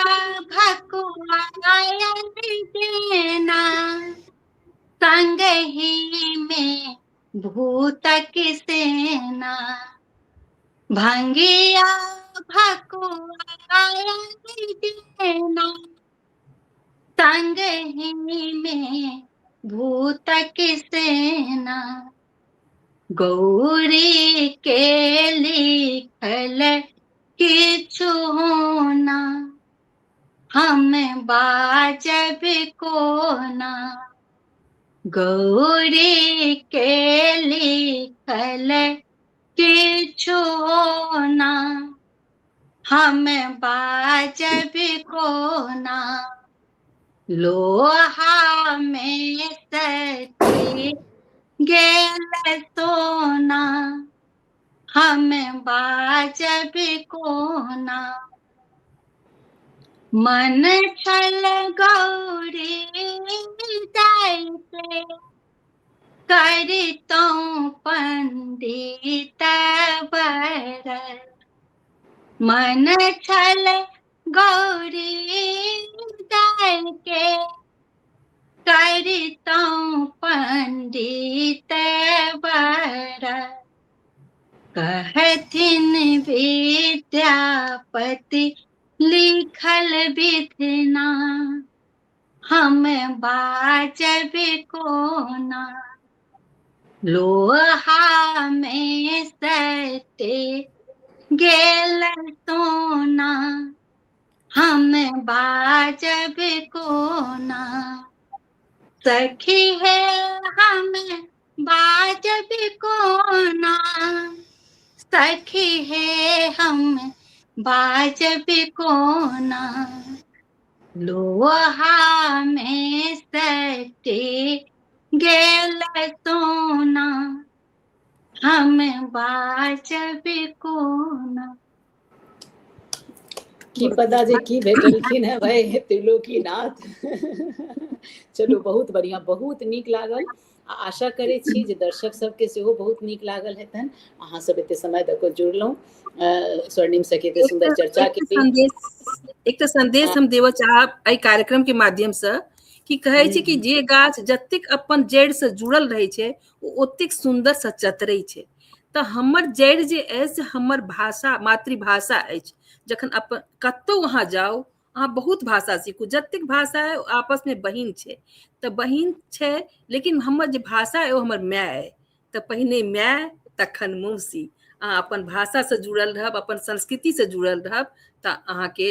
भकुआयल देना संग ही में भूतक सेना भंगिया भकुआयल देना संग ही में भूतक सेना गौरी के लिखल किछु होना हम बाजब कोना गौरी के लिखल किछु होना हमें बाजब कोना लोहा में सटी गेल सोना हमें बाजब कोना मन छल गौरी जाइते करितो पंडित बर मन छल गौरी जाइके करितो पंडित बर कहथिन विद्यापति लिखल विधना हम बाजब कोना लोहा में सटे गेल सोना हम बाजब कोना सखी है हम बाजब कोना सखी है हम बाजब कोना लोहा में सटे गेल सोना हम बाजब कोना की पता जे की भेटलखिन है भाई त्रिलोकीनाथ चलू बहुत बढ़िया बहुत नीक लागल आशा करे छी जे दर्शक सबके सेहो बहुत नीक लागल हेतन अहाँ सब एते समय द के जुड़लहुँ स्वर्णिम सखी एते सुंदर चर्चा के एक तो संदेश हम देव चाहब एहि कार्यक्रम के माध्यम से कि कहै छै कि जे गाछ जतेक अपन जड़ से जुड़ल रहे छै ओतेक सुंदर से चतरै छै तऽ हमर जड़ जे अछि हमर भाषा मातृभाषा अछि जखन अपन कतौ वहाँ जाओ अहाँ बहुत भाषा सीखू जतेक भाषा है आपस में बहिन छै तऽ बहिन छै लेकिन हमर जे भाषा है ओ हमर माय है तऽ पहिने माय तखन मौसी अहाँ अपन भाषा से जुड़ल रहब अपन संस्कृति से जुड़ल रहब तऽ अहाँके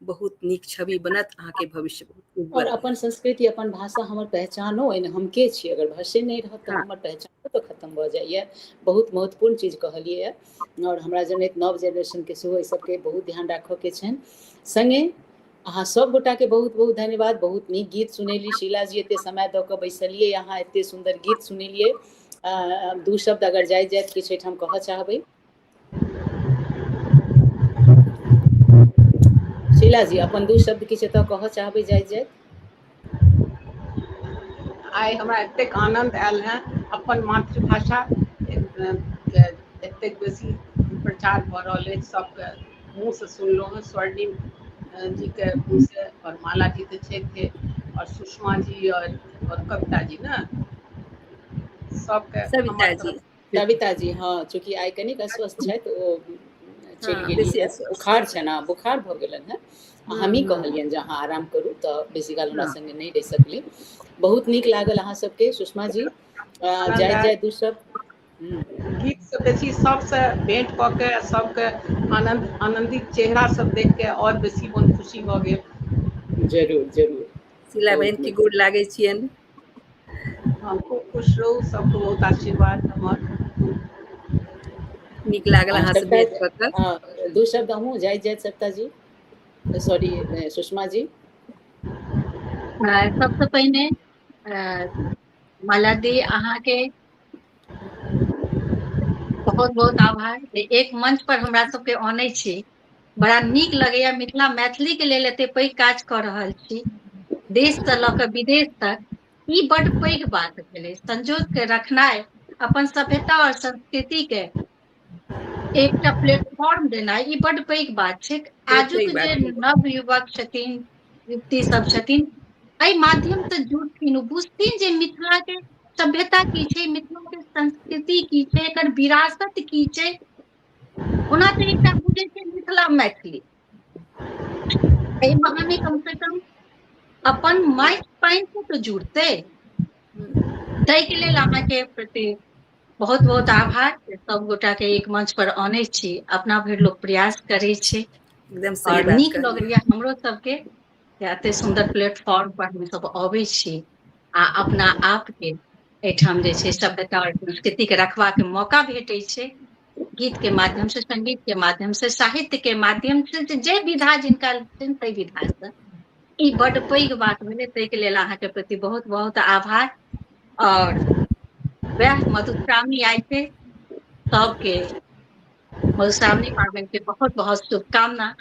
बहुत नीक छवि बनत अहाँके भविष्य बहुत और अपन संस्कृति अपन भाषा हमर पहचानो है हम के छी अगर भाषे नहीं रहत तो हमर पहचान तो खत्म भ जाइए बहुत महत्वपूर्ण चीज कहलिए और हमरा जनैत नव जेनरेशन के सेहो सबके बहुत ध्यान राखऽ के छनि संगे अहाँ सब गोटा के बहुत बहुत धन्यवाद बहुत नीक गीत सुनेली शीला जी एते समय दऽ कऽ बैसलिए अहाँ एते सुंदर गीत सुनेलिए दू शब्द अगर जाय किछु एहिठाम कहऽ चाहबै शीला जी अपन दू शब्द किछु एतऽ कहऽ चाहबै जाय आइ हमरा एतेक आनंद आयल है अपन मातृभाषा एतेक बेसी प्रचार भऽ रहल अछि सबके मुँह से सुनलहुँ हैं स्वर्णिम जी के मुँह से और माला जी तो थे और सुषमा जी और कविता जी ना सबके कविता जी हाँ चूँकि आइ कनिक अस्वस्थ छथि ओ चलि गेली बुखार छै ना बुखार भऽ गेलनि है हम ही कहलियनि जे अहाँ आराम करू तऽ बेसी काल हमरा संगे नहीं रहि सकली बहुत नीक लागल अहाँ सबके सुषमा जी जाय दू शब्द गीत से बेसी सबसे भेंट कऽ के सबके आनंदित चेहरा सब देख के और बेसी मन खुशी भऽ गेल जरूर शीला बहन की गोर लागै छियनि हम खूब खुश रहू सबको बहुत आशीर्वाद हमर नीक लागल अहाँ से भेंट कऽ कऽ दू शब्द अहूँ जाय सत्ता जी सॉरी सुषमा जी सबसे पहिने माला दी अहाँ के बहुत बहुत आभार एक मंच पर हमरा सबके आनै छी बड़ा नीक लगैया मिथिला मैथिली के लेल एते पैघ काज कऽ रहल छी देश से लऽ कऽ विदेश तक ई बड़ पैघ बात भेलै संजोग के रखनाइ अपन सभ्यता और संस्कृति के एकटा प्लेटफॉर्म देनाइ ई बड़ पैघ बात छै आजुक जे नव युवक छथिन युवती सब छथिन एहि माध्यम से जुड़थिन बुझथिन जे मिथिला के सभ्यता की छै मिथिला के संस्कृति की छै एकर विरासत की छै ओना तऽ एकटा बुझै छै मिथिला मैथिली एहि बहाने कम से कम अपन माटि पानि से तो जुड़ते ताहि के लेल अहाँके प्रति बहुत बहुत आभार सब गोटा के एक मंच पर आनै छी अपना भरि लोग प्रयास करे छै एकदम सही और नीक लगैया हमरो सबके एते सुंदर प्लेटफॉर्म पर हम सब अबै छी आ अपना आप के एठाम जे छै सभ्यता और संस्कृति के रखबा के मौका भेटै छै गीत के माध्यम से, संगीत के माध्यम से, साहित्य के माध्यम से जे विधा जिनका तै विधा से ई बड़ पैघ बात भेलै। ताहिके लेल अहाँके प्रति बहुत बहुत आभार। और वह मधुश्रावणी आइ छै, सबके मधुश्रावणी पाबनि के बहुत बहुत शुभकामना।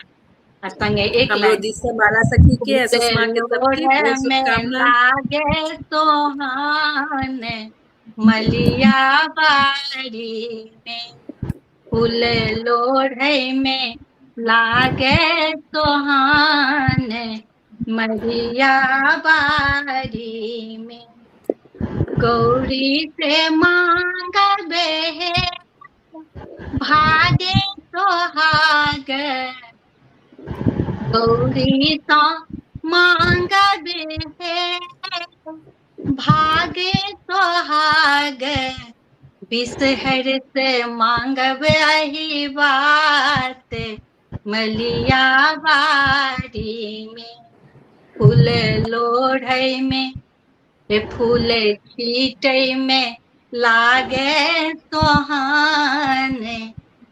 आ संगे एक हमरो लाइन दिस से माला सखी के, सुषमा के सबके लोढ़े बहुत में शुभकामना। लागे सोहान मलिया बाड़ी में, फूल लोढ़े में लागे सोहान मलिया बाड़ी में, गौरी से मांगबे भागे सोहाग, गौरी तो मांगबे भागे सोहाग, बिसहर से मांगबे अही बात मलिया बाड़ी में, फूल लोढ़े में फूल छीटै में लागे सोहान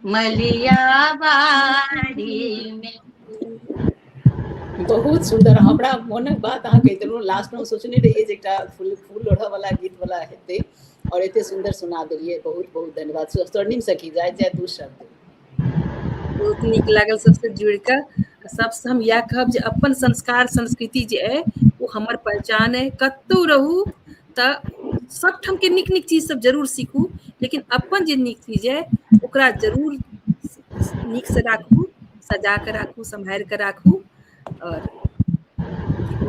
मलिया बाड़ी में। बहुत सुंदर। हमरा मोनक बात अहाँ कहि देलहुँ। लास्ट में सोचने रहिए जे एकटा फूल लोढ़ऽ वाला गीत वाला हेतै और एते सुंदर सुना देलिए। बहुत बहुत धन्यवाद। स्वर्णिम सखी जाय दू शब्द। बहुत नीक लागल सबसे जुड़ कऽ। सबसे हम इएह कहब जे अपन संस्कार संस्कृति जे अइ वो हमर पहचान अइ। कतौ रहू तऽ सबठाम के नीक नीक चीज सब जरूर सीखू, लेकिन अपन जे नीक चीज अइ ओकरा जरूर नीक से राखू, सजा के राखू, सम्हारि के राखू। और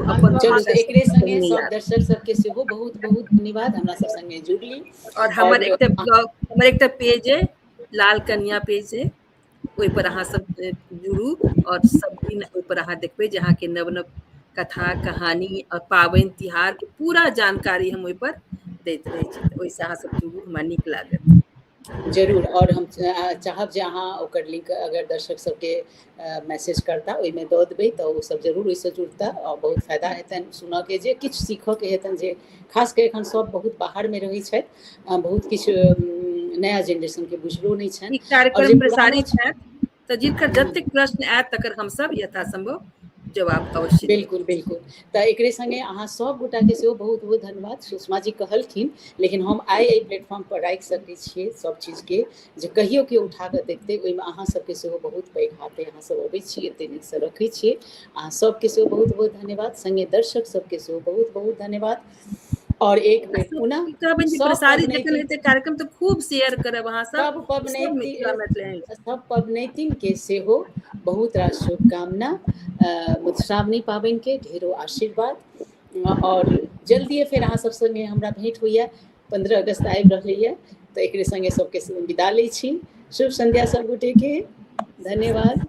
अपन चलू भाषा तऽ एकरे संगे नहीं सब याद। दर्शक सबके सेहो बहुत बहुत धन्यवाद हमरा सब संगे जुड़ली। और हमर एकटा ब्लॉग, हमर एकटा पेज है, लाल कन्या पेज है, ओहि पर अहाँ सब जुड़ू और सब दिन ओहि पर अहाँ देखबै जे अहाँ के नव नव कथा कहानी और पाबनि तिहार के पूरा जानकारी हम ओहि पर दैत रहै छी। तऽ ओहिसँ अहाँ सब जुड़ू, हमरा नीक लागत। जरूर। और हम चाहब जे अहाँ ओकर लिंक अगर दर्शक सबके मैसेज करता ओहिमे दऽ देबै तऽ ओ सब जरूर ओहिसँ जुड़ता और बहुत फायदा हेतनि सुनऽ के, जे किछु सीखऽ के हेतनि, जे खास कऽ एखन सब बहुत बाहर में रहै छथि, बहुत किछु नया जेनरेशन के बुझलो नहीं छनि। ई कार्यक्रम और जे प्रसारित पुरानो हैत तऽ जिनकर जतेक प्रश्न आयत तकर हम सब यथासंभव जवाब अवश्य देब। बिल्कुल बिल्कुल। तऽ एकरे संगे अहाँ सब गोटा के सेहो बहुत बहुत धन्यवाद। सुषमा जी कहलखिन, लेकिन हम आइ एहि प्लेटफॉर्म पर राखि सकै छियै सब चीज के, जे कहियो के उठा कऽ देखतै ओहिमे अहाँ सबके सेहो बहुत पैघ हाथ अइ। अहाँ सब अबै छी, एते नीकसँ रखै छियै। अहाँ सबके सेहो बहुत बहुत धन्यवाद। संगे दर्शक सबके सेहो बहुत बहुत धन्यवाद। और एक बेर पुनः कहबनि जे सब प्रसारित जखन पबनैतिन, हेतै कार्यक्रम तऽ खूब शेयर करब अहाँ सब मिथिला मैथिली। सब पबनैतिन के सेहो बहुत रास शुभकामना। मधुश्रावणी पाबनि के ढेरो आशीर्वाद। और जल्दिए फेर अहाँ सब संगे हमरा भेंट होइए। 15 अगस्त आबि रहलैए, तऽ एकरे संगे सबके विदा लै छी। शुभ संध्या सब गोटे के। धन्यवाद।